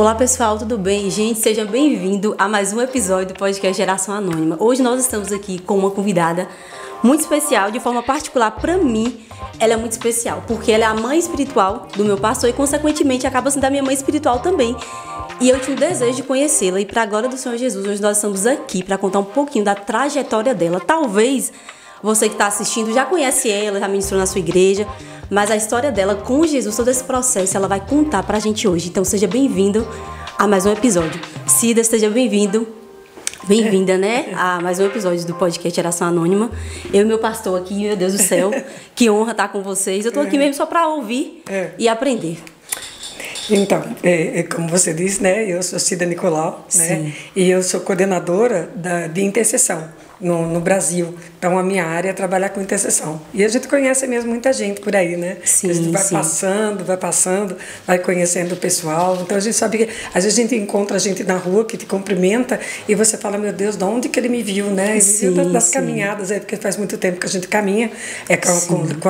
Olá pessoal, tudo bem? Gente, seja bem-vindo a mais um episódio do podcast Geração Anônima. Hoje nós estamos aqui com uma convidada muito especial, de forma particular para mim. Ela é muito especial, porque ela é a mãe espiritual do meu pastor e consequentemente acaba sendo a minha mãe espiritual também. E eu tinha o desejo de conhecê-la e para a glória do Senhor Jesus, hoje nós estamos aqui para contar um pouquinho da trajetória dela. Talvez você que está assistindo já conhece ela, já ministrou na sua igreja, mas a história dela com Jesus, todo esse processo, ela vai contar pra gente hoje. Então seja bem-vindo a mais um episódio. Cida, seja bem-vindo. Bem-vinda, né? A mais um episódio do podcast Geração Anônima. Eu e meu pastor aqui, meu Deus do céu, que honra estar com vocês. Eu tô aqui mesmo só pra ouvir e aprender. Então, como você disse, né? Eu sou Cida Nicolau, né? E eu sou coordenadora de intercessão no Brasil. Então, a minha área é trabalhar com intercessão. E a gente conhece mesmo muita gente por aí, né? Sim, a gente vai passando, vai conhecendo o pessoal. Então, a gente sabe que às vezes a gente encontra a gente na rua que te cumprimenta e você fala, meu Deus, de onde que ele me viu, né? Ele viu das caminhadas aí, porque faz muito tempo que a gente caminha,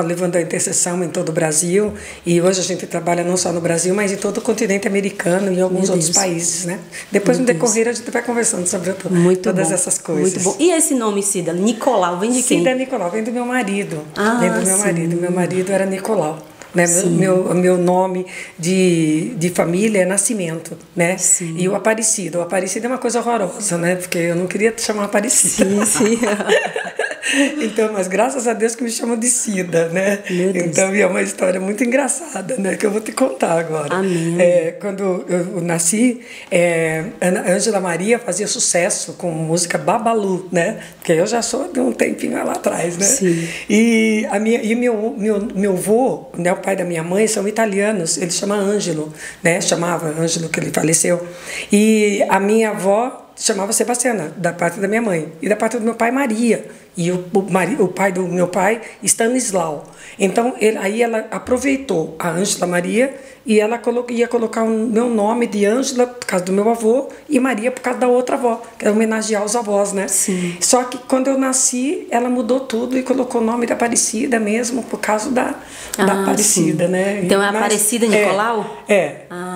levando a intercessão em todo o Brasil. E hoje a gente trabalha não só no Brasil, mas em todo o continente americano e em alguns outros países, né? Depois, no decorrer, a gente vai conversando sobre todas essas coisas. Muito bom. E esse nome, Cida, Nicolau, vem de quem? Cida Nicolau, vem do meu marido. Vem do meu marido. Meu marido era Nicolau. Né? Meu nome de família é Nascimento, né? Sim. E o Aparecido. O Aparecido é uma coisa horrorosa, né? Porque eu não queria te chamar Aparecida. Sim. Então, mas graças a Deus que me chamam de Cida, né? Então, é uma história muito engraçada, né? Que eu vou te contar agora. Amém. Quando eu nasci, Ângela Maria fazia sucesso com música Babalu, né? Porque eu já sou de um tempinho lá atrás, né? Sim. E meu avô, né? O pai da minha mãe, são italianos. Ele chama Ângelo, né? Chamava Ângelo, que ele faleceu. E a minha avó chamava Sebastiana, da parte da minha mãe. E da parte do meu pai, Maria. E o pai do meu pai, Stanislau. Então, aí ela aproveitou a Ângela Maria e ela ia colocar o meu nome de Ângela por causa do meu avô e Maria por causa da outra avó, que era homenagear os avós, né? Sim. Só que quando eu nasci, ela mudou tudo e colocou o nome da Aparecida mesmo, por causa da Aparecida, né? Então é Aparecida Nicolau?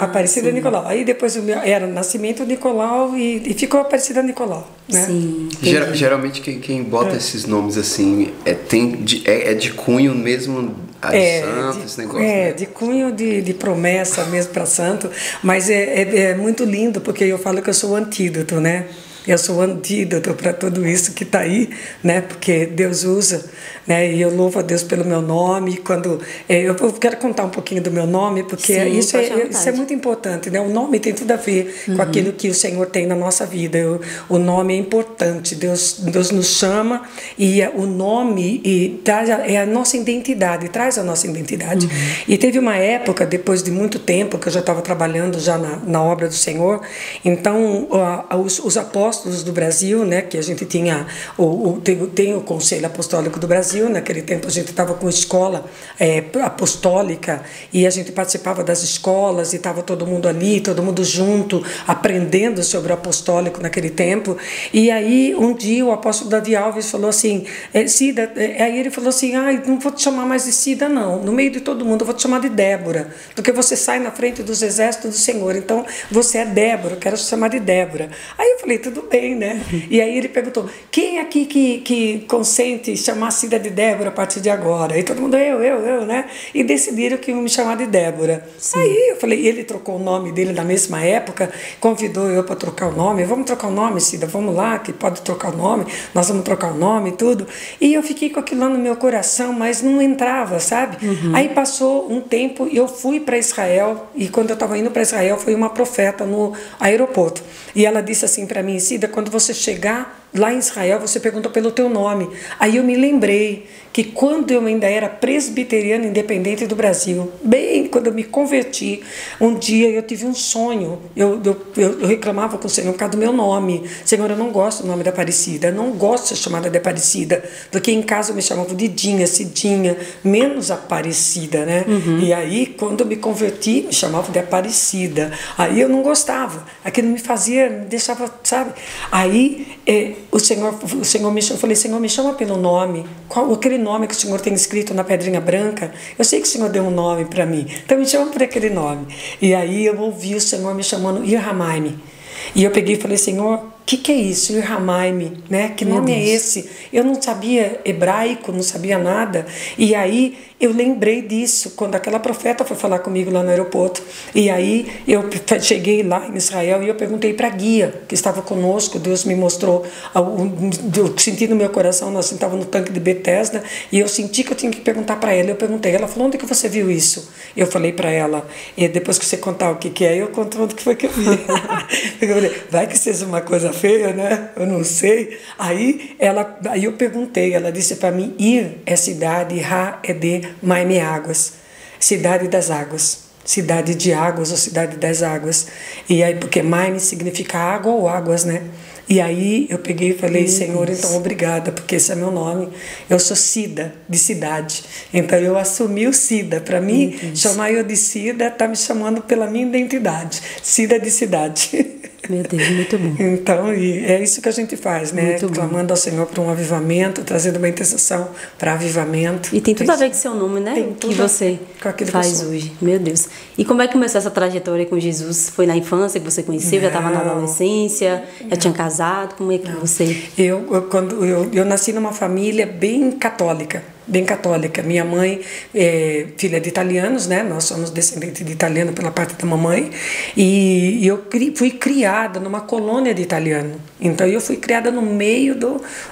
Aparecida Nicolau. Aí depois era Nascimento Nicolau e ficou Aparecida Nicolau, né? Sim. Geralmente quem bota esses nomes assim é de cunho mesmo de santo, esse negócio. Né? De cunho de promessa mesmo para santo, mas é muito lindo, porque eu falo que eu sou o antídoto, né? Eu sou o antídoto para tudo isso que está aí, né? Porque Deus usa, né? E eu louvo a Deus pelo meu nome. Quando eu quero contar um pouquinho do meu nome, porque isso é muito importante, né? O nome tem tudo a ver com aquilo que o Senhor tem na nossa vida. O nome é importante. Deus nos chama e o nome é a nossa identidade, traz a nossa identidade. E teve uma época, depois de muito tempo, que eu já estava trabalhando já na obra do Senhor. Então, os apóstolos do Brasil, né, que a gente tinha tem o Conselho Apostólico do Brasil. Naquele tempo a gente estava com escola apostólica e a gente participava das escolas e estava todo mundo ali, todo mundo junto, aprendendo sobre o apostólico naquele tempo. E aí um dia o apóstolo Davi Alves falou assim, Cida, aí ele falou assim, não vou te chamar mais de Cida não, no meio de todo mundo eu vou te chamar de Débora, porque você sai na frente dos exércitos do Senhor, então você é Débora, eu quero te chamar de Débora. Aí eu falei, tudo bem, né? E aí ele perguntou, quem aqui que consente chamar Cida de Débora a partir de agora? E todo mundo, eu, né? E decidiram que iam me chamar de Débora. Sim. Aí eu falei, ele trocou o nome dele na mesma época, convidou eu para trocar o nome, vamos trocar o nome, Cida, vamos lá, que pode trocar o nome, nós vamos trocar o nome e tudo. E eu fiquei com aquilo lá no meu coração, mas não entrava, sabe? Aí passou um tempo, eu fui para Israel, e quando eu estava indo para Israel, foi uma profeta no aeroporto. E ela disse assim para mim, Cida, quando você chegar lá em Israel, você perguntou pelo teu nome. Aí eu me lembrei que quando eu ainda era presbiteriana independente do Brasil, bem quando eu me converti, um dia eu tive um sonho. Eu reclamava com o Senhor por causa do meu nome. Senhor, eu não gosto do nome da Aparecida, eu não gosto de ser chamada de Aparecida, porque em casa me chamavam de Dinha, Cidinha, menos Aparecida, né? E aí, quando eu me converti, me chamavam de Aparecida. Aí eu não gostava, aquilo me deixava, sabe? Aí o Senhor me chamou, eu falei, Senhor, me chama pelo nome, aquele nome que o Senhor tem escrito na pedrinha branca, eu sei que o Senhor deu um nome para mim, então me chama por aquele nome. E aí eu ouvi o Senhor me chamando Irhamaime. E eu peguei e falei, Senhor, o que é isso? Irhamaime, né? Que nome é esse? Eu não sabia hebraico, não sabia nada. E aí eu lembrei disso quando aquela profeta foi falar comigo lá no aeroporto. E aí eu cheguei lá em Israel e eu perguntei para a guia que estava conosco. Deus me mostrou, eu senti no meu coração, nós estávamos no tanque de Betesda, e eu senti que eu tinha que perguntar para ela. Eu perguntei, ela falou, onde que você viu isso? Eu falei para ela, e depois que você contar o que é, eu conto onde que foi que eu vi. Eu falei, vai que seja uma coisa feia, né? Eu não sei. Aí eu perguntei, ela disse para mim, Ir é cidade, Ra é de Maime águas, cidade das águas, cidade de águas ou cidade das águas. E aí, porque Maime significa água ou águas, né? E aí eu peguei e falei, Senhor, então obrigada, porque esse é meu nome. Eu sou Cida, de cidade. Então eu assumi o Cida. Para mim, chamar eu de Cida está me chamando pela minha identidade. Cida de cidade. Meu Deus, muito bom. Então, e é isso que a gente faz, né? Muito clamando ao Senhor para um avivamento, trazendo uma intercessão para avivamento. E tem tudo a ver com o seu nome, né? Tem tudo que você faz hoje. Meu Deus. E como é que começou essa trajetória com Jesus? Foi na infância que você conheceu? Já estava na adolescência? Já tinha casado? Como é que você... Eu nasci numa família bem católica. Minha mãe é filha de italianos, né? Nós somos descendentes de italiano pela parte da mamãe, e eu fui criada numa colônia de italiano. Então eu fui criada no meio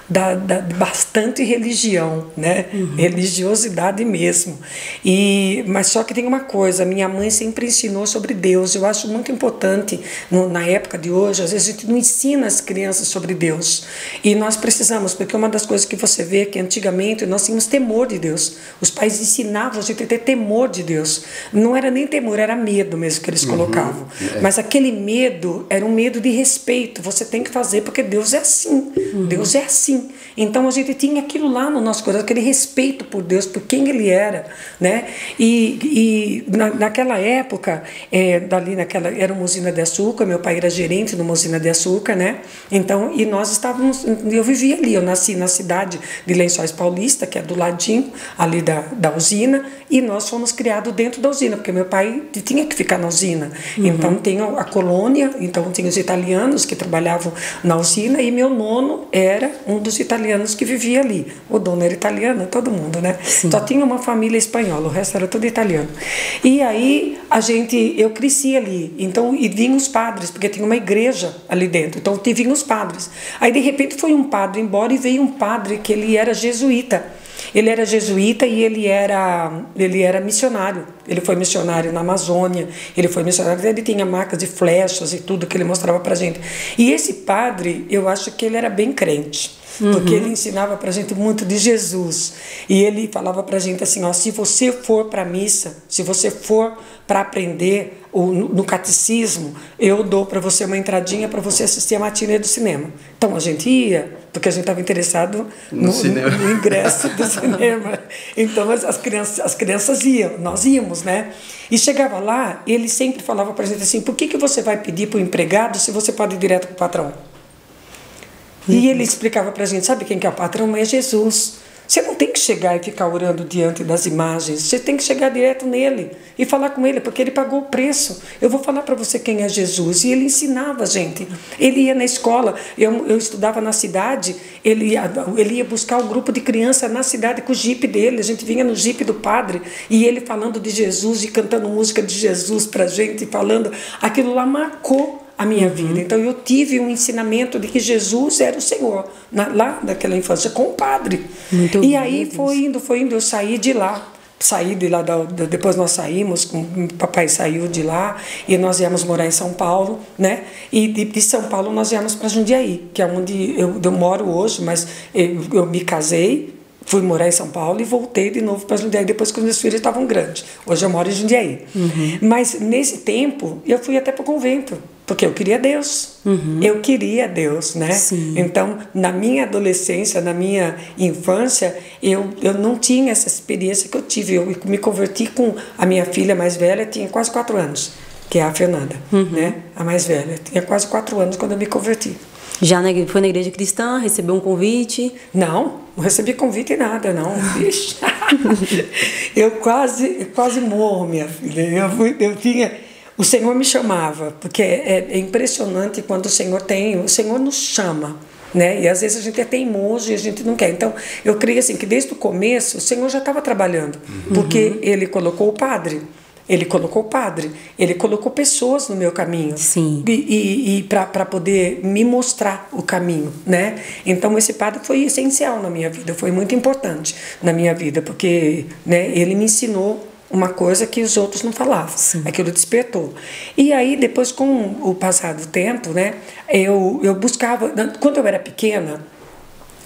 da bastante religião, né? Religiosidade mesmo. Mas só que tem uma coisa, minha mãe sempre ensinou sobre Deus. Eu acho muito importante, na época de hoje, às vezes a gente não ensina as crianças sobre Deus. E nós precisamos, porque uma das coisas que você vê é que antigamente nós tínhamos temor de Deus. Os pais ensinavam a gente a ter temor de Deus. Não era nem temor, era medo mesmo que eles colocavam. Mas aquele medo era um medo de respeito. Você tem que fazer porque Deus é assim. Deus é assim. Então a gente tinha aquilo lá no nosso coração, aquele respeito por Deus, por quem Ele era, né? Naquela época, era uma usina de açúcar. Meu pai era gerente de uma usina de açúcar, né? Então, e nós estávamos, eu vivia ali. Eu nasci na cidade de Lençóis Paulista, que é do ladinho ali da usina, e nós fomos criados dentro da usina, porque meu pai tinha que ficar na usina. Então tem a colônia, então tem os italianos que trabalhavam na usina, e meu nono era um dos italianos que vivia ali. O dono era italiano, todo mundo, né? Sim. Só tinha uma família espanhola, o resto era tudo italiano. E aí eu cresci ali, então, e vinham os padres, porque tinha uma igreja ali dentro, então vinham os padres. Aí de repente foi um padre embora e veio um padre que ele era jesuíta. Ele era jesuíta e ele era missionário. Ele foi missionário na Amazônia, ele tinha marcas de flechas e tudo que ele mostrava pra gente. E esse padre, eu acho que ele era bem crente, porque ele ensinava pra gente muito de Jesus. E ele falava pra gente assim, ó, se você for pra missa, se você for para aprender no catecismo, eu dou para você uma entradinha para você assistir a matinê do cinema. Então a gente ia, porque a gente estava interessado no ingresso do cinema. Então as crianças iam, nós íamos, né? E chegava lá, ele sempre falava para a gente assim, por que você vai pedir para o empregado se você pode ir direto para o patrão? E ele explicava para a gente, sabe quem que é o patrão? É Jesus. Você não tem que chegar e ficar orando diante das imagens. Você tem que chegar direto nele e falar com ele, porque ele pagou o preço. Eu vou falar para você quem é Jesus. E ele ensinava a gente. Ele ia na escola. Eu estudava na cidade. Ele ia buscar um grupo de crianças na cidade com o jipe dele. A gente vinha no jipe do padre e ele falando de Jesus e cantando música de Jesus para a gente, falando. Aquilo lá marcou a minha vida. Então eu tive um ensinamento de que Jesus era o Senhor, lá naquela infância, com o padre. Muito e aí foi indo, eu saí de lá, depois nós saímos, o papai saiu de lá e nós íamos morar em São Paulo, né? E de São Paulo nós íamos para Jundiaí, que é onde eu moro hoje, mas eu me casei, fui morar em São Paulo e voltei de novo para Jundiaí depois que os meus filhos estavam grandes. Hoje eu moro em Jundiaí. Mas nesse tempo eu fui até para o convento, porque eu queria Deus. Eu queria Deus, né? Sim. Então, na minha adolescência, na minha infância, eu não tinha essa experiência que eu tive. Eu me converti com a minha filha mais velha, tinha quase 4 anos, que é a Fernanda, né? A mais velha. Tinha quase 4 anos quando eu me converti. Foi na igreja cristã, recebeu um convite? Não recebi convite em nada, não. Vixe. Eu quase morro, minha filha. O Senhor me chamava, porque é impressionante quando o Senhor nos chama, né? E às vezes a gente é teimoso e a gente não quer. Então, eu creio assim que desde o começo o Senhor já estava trabalhando, porque Ele colocou o padre. Ele colocou pessoas no meu caminho. Sim. E para poder me mostrar o caminho, né? Então esse padre foi essencial na minha vida, foi muito importante na minha vida, porque, né, ele me ensinou uma coisa que os outros não falavam. Sim. Aquilo despertou. E aí depois, com o passar do tempo, né, eu buscava, quando eu era pequena,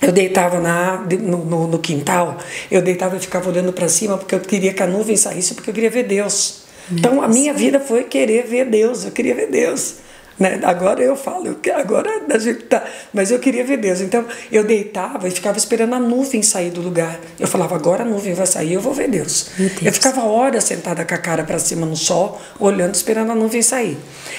eu deitava no quintal, eu deitava e ficava olhando para cima porque eu queria que a nuvem saísse, porque eu queria ver Deus. Então a minha vida foi querer ver Deus, eu queria ver Deus. Né? Agora eu falo, agora a gente tá, mas eu queria ver Deus. Então eu deitava e ficava esperando a nuvem sair do lugar. Eu falava, agora a nuvem vai sair, eu vou ver Deus. Eu ficava horas sentada com a cara para cima no sol, olhando, esperando a nuvem sair.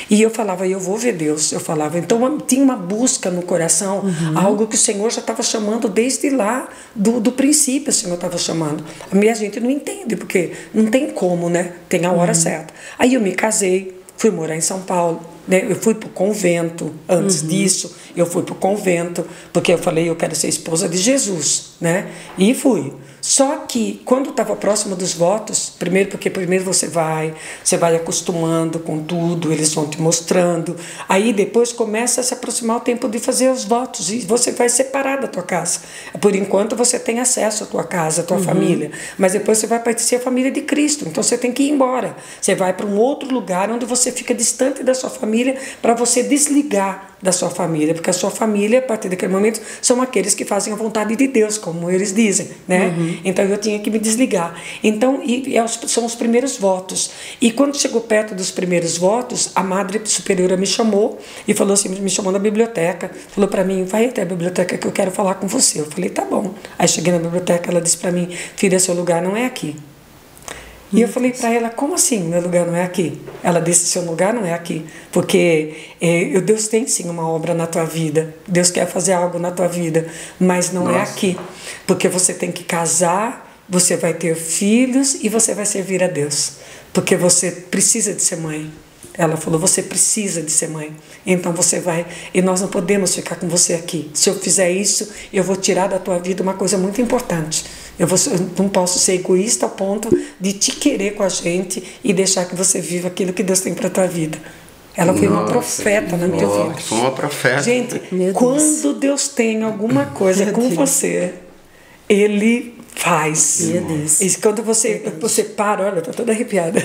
E eu falava, eu vou ver Deus. Eu falava, então tinha uma busca no coração, algo que o Senhor já estava chamando desde lá do princípio. O Senhor estava chamando. A minha gente não entende, porque não tem como, né? Tem a hora certa. Aí eu me casei, fui morar em São Paulo. Eu fui para o convento. Antes disso, eu fui para o convento, porque eu falei, eu quero ser esposa de Jesus, né? E fui. Só que, quando estava próximo dos votos, porque primeiro você vai acostumando com tudo, eles vão te mostrando, aí depois começa a se aproximar o tempo de fazer os votos, e você vai separar da tua casa. Por enquanto você tem acesso à tua casa, à tua família, mas depois você vai ser a família de Cristo, então você tem que ir embora. Você vai para um outro lugar onde você fica distante da sua família, para você desligar da sua família, porque a sua família, a partir daquele momento, são aqueles que fazem a vontade de Deus, como eles dizem, né? Então eu tinha que me desligar. Então, são os primeiros votos. E quando chegou perto dos primeiros votos, a Madre Superiora me chamou e falou assim, me chamou na biblioteca, falou para mim, vai até a biblioteca que eu quero falar com você. Eu falei, tá bom. Aí cheguei na biblioteca, ela disse para mim, filha, seu lugar não é aqui. E eu falei para ela, como assim meu lugar não é aqui? Ela disse, seu lugar não é aqui, porque Deus tem sim uma obra na tua vida, Deus quer fazer algo na tua vida, mas não é aqui, porque você tem que casar, você vai ter filhos e você vai servir a Deus, porque você precisa de ser mãe. Ela falou, você precisa de ser mãe, então você vai, e nós não podemos ficar com você aqui. Se eu fizer isso, eu vou tirar da tua vida uma coisa muito importante. Eu não posso ser egoísta ao ponto de te querer com a gente e deixar que você viva aquilo que Deus tem para a tua vida. Ela foi uma profeta na minha vida. Foi uma profeta. Gente, quando Deus tem alguma coisa com você, Ele faz. E quando você para, olha, eu tô toda arrepiada.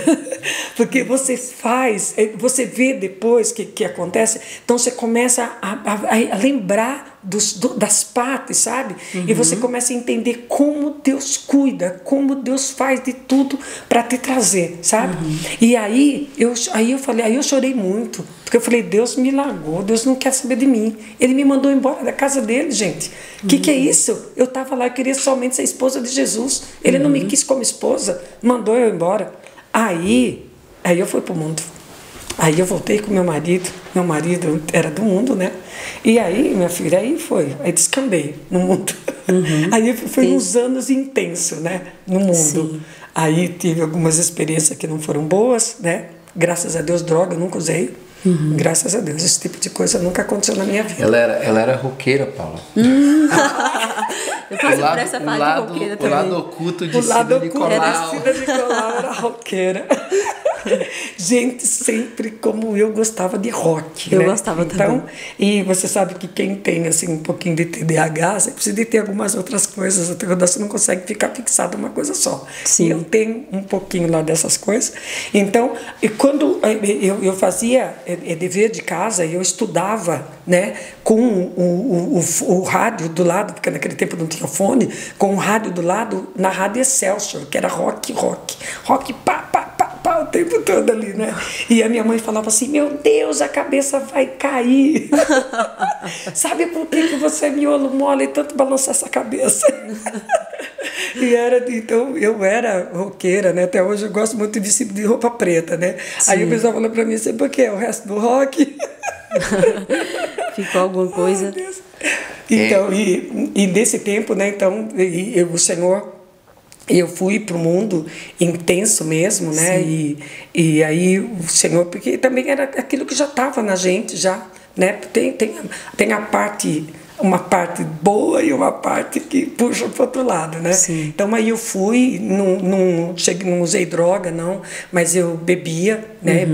Porque você faz, você vê depois que acontece, então você começa a lembrar das partes, sabe? E você começa a entender como Deus cuida, como Deus faz de tudo para te trazer, sabe? E aí eu chorei muito, porque eu falei, Deus me largou, Deus não quer saber de mim. Ele me mandou embora da casa dele, gente. Que é isso? Eu estava lá, eu queria somente ser esposa de Jesus. Ele não me quis como esposa, mandou eu embora. Aí eu fui pro mundo. Aí eu voltei com meu marido era do mundo, né? E aí, minha filha, aí descambei no mundo. Aí foi uns anos intensos, né? No mundo. Sim. Aí tive algumas experiências que não foram boas, né? Graças a Deus, droga, eu nunca usei. Graças a Deus, esse tipo de coisa nunca aconteceu na minha vida. Ela era roqueira, Paula. Eu passei por essa parte de roqueira também. O lado oculto de Cida Nicolau. Cida Nicolau era roqueira. Gente, sempre como eu gostava de rock. Eu gostava também. E você sabe que quem tem assim, um pouquinho de TDAH, você precisa de ter algumas outras coisas. Você não consegue ficar fixado numa coisa só. Sim. E eu tenho um pouquinho lá dessas coisas. Então, quando eu fazia dever de casa, eu estudava, né, com o rádio do lado, porque naquele tempo não tinha fone, com o rádio do lado, na Rádio Excelsior, que era rock, pá, o tempo todo ali, né? E a minha mãe falava assim, meu Deus, a cabeça vai cair. Sabe por que você é miolo mole e tanto balançar essa cabeça? Então eu era roqueira, né? Até hoje eu gosto muito de vestido de roupa preta, né? Sim. Aí o pessoal falou pra mim, sabe por quê? O resto do rock... Ficou alguma coisa? Então, e nesse tempo, né? Então, o Senhor, eu fui para o mundo intenso mesmo, né? E aí o Senhor, porque também era aquilo que já estava na gente, já, né? Tem a parte, uma parte boa e uma parte que puxa para o outro lado, né? Sim. Então aí eu fui, não usei droga, não, mas eu bebia, né?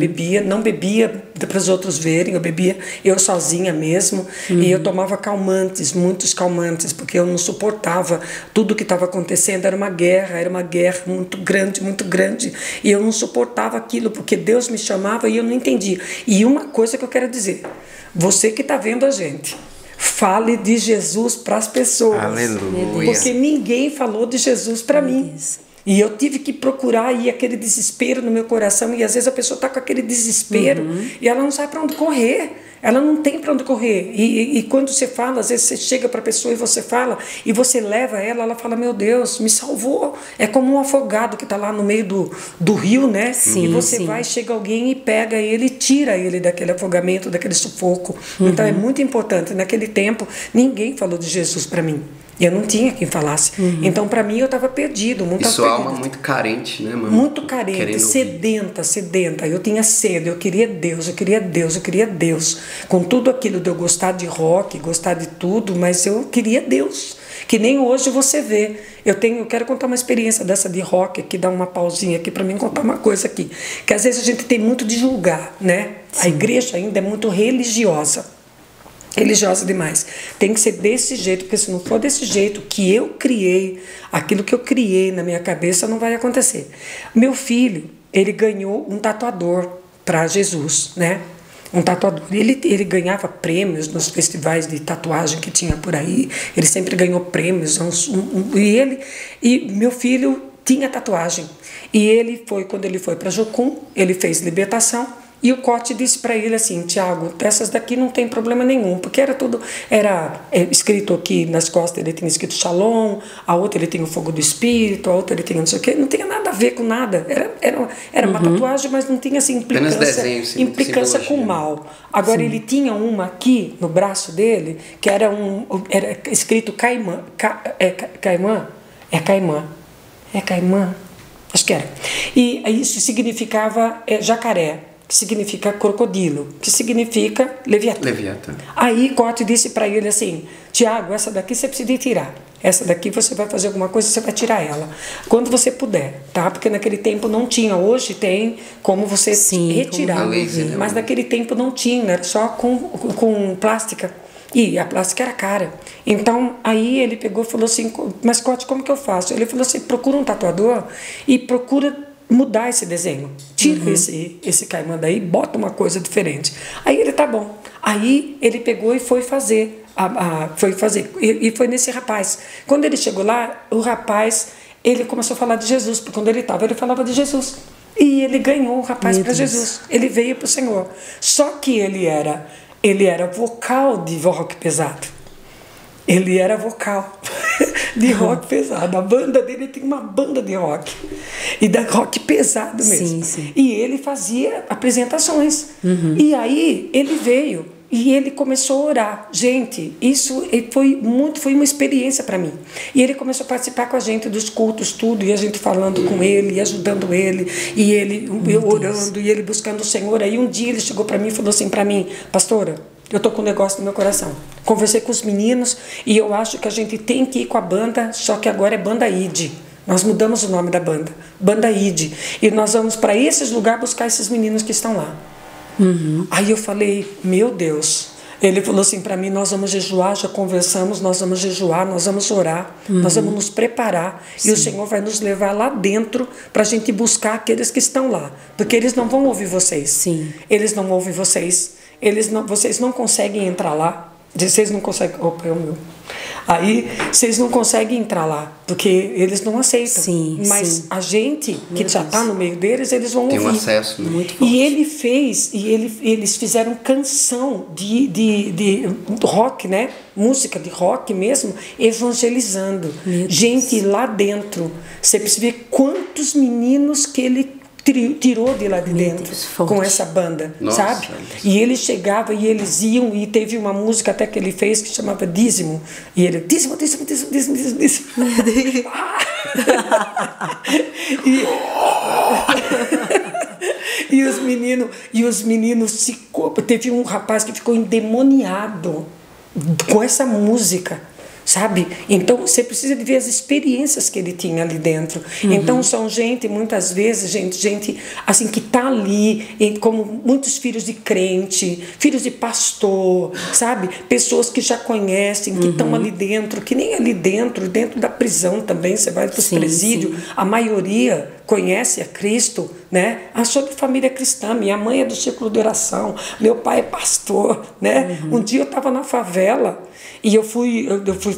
Não bebia para os outros verem, eu bebia eu sozinha mesmo, e eu tomava calmantes, muitos calmantes, porque eu não suportava tudo que estava acontecendo, era uma guerra muito grande, e eu não suportava aquilo, porque Deus me chamava e eu não entendia. E uma coisa que eu quero dizer, você que está vendo a gente, fale de Jesus para as pessoas. Aleluia. Porque ninguém falou de Jesus para mim. E eu tive que procurar e aquele desespero no meu coração. E às vezes a pessoa está com aquele desespero e ela não sabe para onde correr. Ela não tem para onde correr. E quando você fala, às vezes você chega para a pessoa e você fala, e você leva ela, ela fala, meu Deus, me salvou. É como um afogado que está lá no meio do rio, né? Sim, e você vai, chega alguém e pega ele e tira ele daquele afogamento, daquele sufoco. Então é muito importante. Naquele tempo, ninguém falou de Jesus para mim. Eu não tinha quem falasse. Então, para mim, eu estava perdido. E sua alma muito carente, né, mano? Muito carente, sedenta. Eu tinha sede, eu queria Deus. Com tudo aquilo de eu gostar de rock, gostar de tudo, mas eu queria Deus. Que nem hoje você vê. Eu quero contar uma experiência dessa de rock aqui, dar uma pausinha aqui para mim contar uma coisa aqui. Que às vezes a gente tem muito de julgar, né? Sim. A igreja ainda é muito religiosa demais. Tem que ser desse jeito, porque se não for desse jeito que eu criei, aquilo que eu criei na minha cabeça não vai acontecer. Meu filho, ele ganhou um tatuador para Jesus, né? Um tatuador. Ele ganhava prêmios nos festivais de tatuagem que tinha por aí. Ele sempre ganhou prêmios. E meu filho tinha tatuagem. E ele foi, quando ele foi para Jocum, ele fez libertação. E o Cote disse para ele assim, Tiago, essas daqui não tem problema nenhum, porque era escrito aqui nas costas, ele tinha escrito Shalom, a outra ele tinha o fogo do Espírito, a outra ele tinha não sei o quê, não tinha nada a ver com nada, era uma tatuagem, mas não tinha assim, implicância com o mal. Agora ele tinha uma aqui no braço dele, que era escrito Caimã, acho que era, e isso significava jacaré, que significa crocodilo, que significa Leviatã. Aí Cote disse para ele assim, Tiago, essa daqui você precisa tirar. Essa daqui você vai fazer alguma coisa, você vai tirar ela. Quando você puder, tá? Porque naquele tempo não tinha. Hoje tem como você retirar. Mas naquele tempo não tinha, era só com plástica. E a plástica era cara. Então, aí ele pegou e falou assim, mas Cote, como que eu faço? Ele falou assim, procura um tatuador e procura mudar esse desenho. Tira esse caimã daí, bota uma coisa diferente. Aí ele, tá bom. Aí ele pegou e foi fazer. E foi nesse rapaz. Quando ele chegou lá, o rapaz, ele começou a falar de Jesus, porque quando ele falava de Jesus. E ele ganhou o rapaz para Jesus. Ele veio para o Senhor. Só que ele era vocal de rock pesado. Ele era vocal de rock pesado. A banda dele tem uma banda de rock. E da rock pesado mesmo. Sim. E ele fazia apresentações. E aí ele veio e ele começou a orar. Gente, isso foi uma experiência para mim. E ele começou a participar com a gente dos cultos, tudo. E a gente falando com ele, e ajudando ele. E ele orando, e ele buscando o Senhor. Aí um dia ele chegou para mim e falou assim para mim, pastora, eu tô com um negócio no meu coração. Conversei com os meninos e eu acho que a gente tem que ir com a banda, só que agora é Banda ID. Nós mudamos o nome da banda, Banda ID. E nós vamos para esses lugares buscar esses meninos que estão lá. Aí eu falei, meu Deus. Ele falou assim para mim, nós vamos jejuar, já conversamos, nós vamos jejuar, nós vamos orar, nós vamos nos preparar. E o Senhor vai nos levar lá dentro para a gente buscar aqueles que estão lá. Porque eles não vão ouvir vocês. Eles não ouvem vocês. Vocês não conseguem entrar lá. Vocês não conseguem. Opa, é o meu. Aí vocês não conseguem entrar lá, porque eles não aceitam. Mas a gente que já está no meio deles, eles vão ouvir. Tem um acesso muito forte. E ele fez, eles fizeram canção de rock, né? Música de rock mesmo, evangelizando. Gente, lá dentro, você precisa ver quantos meninos que ele tirou de lá de dentro com essa banda, sabe? E ele chegava e eles iam, e teve uma música até que ele fez que chamava Dízimo, e ele, dízimo, dízimo, dízimo, dízimo, dízimo, dízimo. E os meninos teve um rapaz que ficou endemoniado com essa música, sabe? Então você precisa de ver as experiências que ele tinha ali dentro. Então são muitas vezes gente assim que tá ali, como muitos filhos de crente, filhos de pastor, sabe? Pessoas que já conhecem, que estão ali dentro, que nem ali dentro da prisão também, você vai para os presídios, a maioria conhece a Cristo, né? Sou de família cristã, minha mãe é do círculo de oração, meu pai é pastor, né? Um dia eu estava na favela e eu fui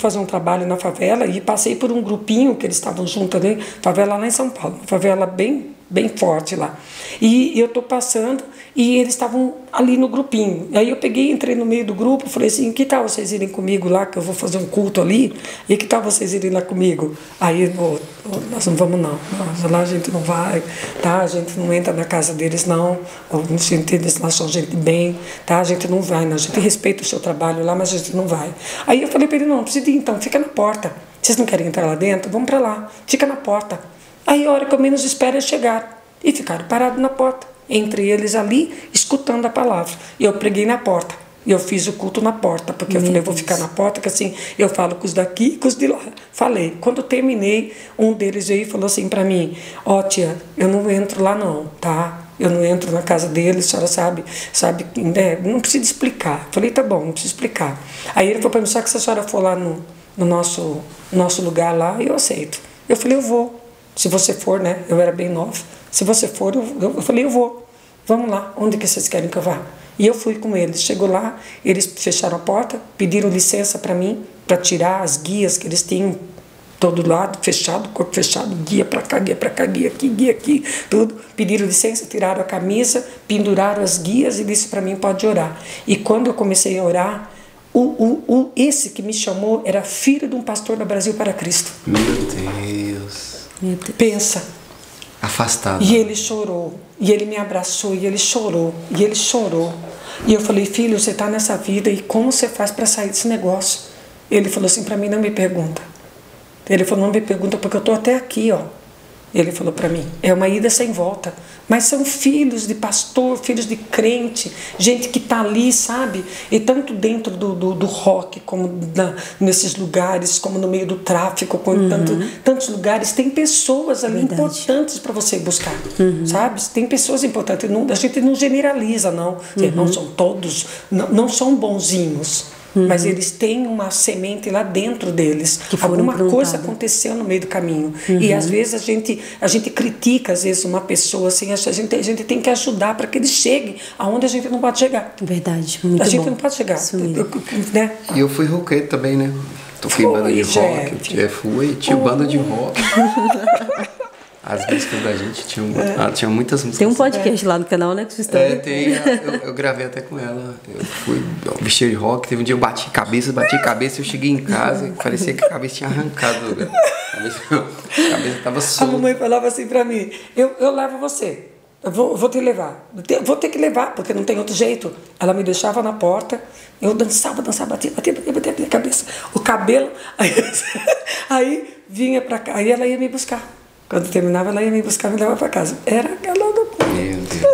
fazer um trabalho na favela e passei por um grupinho que eles estavam juntos ali, favela lá em São Paulo, uma favela bem forte lá. E eu tô passando e eles estavam ali no grupinho. Aí eu entrei no meio do grupo, falei assim, que tal vocês irem comigo lá, que eu vou fazer um culto ali, e que tal vocês irem lá comigo? Aí, nós não vamos não, lá a gente não vai, tá? A gente não entra na casa deles não, eles lá são gente bem, tá? A gente não vai, não. A gente respeita o seu trabalho lá, mas a gente não vai. Aí eu falei para ele, não precisa ir então, fica na porta. Vocês não querem entrar lá dentro? Vamos para lá, fica na porta. Aí a hora que eu menos espero é chegar. E ficaram parados na porta, entre eles ali, escutando a palavra. E eu preguei na porta. E eu fiz o culto na porta, porque eu falei, eu vou ficar na porta, que assim, eu falo com os daqui e com os de lá. Falei. Quando eu terminei, um deles veio e falou assim para mim, tia, eu não entro lá não, tá? Eu não entro na casa deles, a senhora sabe, né? Não precisa explicar. Falei, tá bom, não precisa explicar. Aí ele falou para mim, só que se a senhora for lá no nosso lugar lá, eu aceito. Eu falei, eu vou. Se você for, né? Eu era bem nova. Se você for, eu falei, eu vou. Vamos lá, onde que vocês querem que eu vá? E eu fui com eles. Chegou lá, eles fecharam a porta, pediram licença para mim, para tirar as guias que eles tinham, todo lado, fechado, corpo fechado, guia para cá, guia aqui, tudo. Pediram licença, tiraram a camisa, penduraram as guias e disse para mim, pode orar. E quando eu comecei a orar, esse que me chamou era filho de um pastor da Brasil para Cristo. Meu Deus. Pensa. Afastado. E ele chorou, e ele me abraçou, e ele chorou, e ele chorou. E eu falei, filho, você está nessa vida, e como você faz para sair desse negócio? Ele falou assim para mim, não me pergunta. Ele falou, não me pergunta, porque eu estou até aqui, ó. Ele falou para mim, é uma ida sem volta. Mas são filhos de pastor, filhos de crente, gente que está ali, sabe? E tanto dentro do rock, como nesses lugares, como no meio do tráfico, como tantos lugares, tem pessoas ali importantes para você buscar, sabe? Tem pessoas importantes. A gente não generaliza, não. Não são todos, não são bonzinhos. Mas eles têm uma semente lá dentro deles. Alguma coisa aconteceu no meio do caminho. E às vezes a gente critica, às vezes, uma pessoa assim, a gente tem que ajudar para que eles cheguem aonde a gente não pode chegar. Verdade, muito bom. A gente não pode chegar. Né? E eu fui roqueiro também, né? Toquei banda de rock. Tinha banda de rock. As músicas da gente tinha muitas músicas. Tem um podcast lá no canal, né? Que tem. Eu gravei até com ela. Eu fui vestido de rock. Teve um dia eu bati cabeça. Eu cheguei em casa e parecia que a cabeça tinha arrancado. A cabeça tava solta. A mamãe falava assim pra mim: eu levo você. Eu vou te levar. Vou ter que levar, porque não tem outro jeito. Ela me deixava na porta. Eu dançava, batia a cabeça. O cabelo. Aí vinha pra cá. Aí ela ia me buscar. Quando terminava, ela ia me buscar e me levava para casa. Era aquela loucura.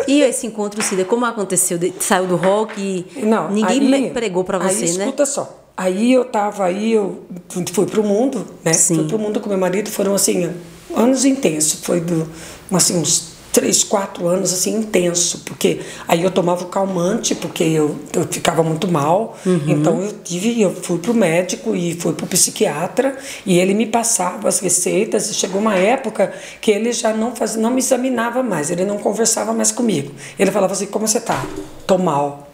E esse encontro, Cida, como aconteceu? Saiu do rock e não, ninguém pregou para você, aí, né? Escuta só. Aí eu fui pro mundo, né? Sim. Fui pro mundo com meu marido, foram assim, anos intensos. Foi uns 3, 4 anos assim, intenso, porque aí eu tomava o calmante, porque eu ficava muito mal, então eu fui pro médico e fui pro psiquiatra, e ele me passava as receitas, e chegou uma época que ele já não me examinava mais, ele não conversava mais comigo. Ele falava assim, como você tá? Tô mal.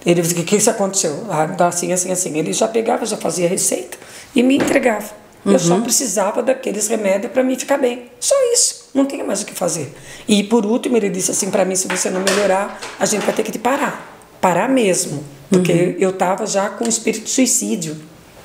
Ele disse, o que isso aconteceu? Tá assim. Ele já pegava, já fazia receita e me entregava. Eu só precisava daqueles remédios para mim ficar bem. Só isso. Não tinha mais o que fazer. E por último ele disse assim para mim, se você não melhorar, a gente vai ter que te parar. Parar mesmo. Porque eu estava já com espírito de suicídio.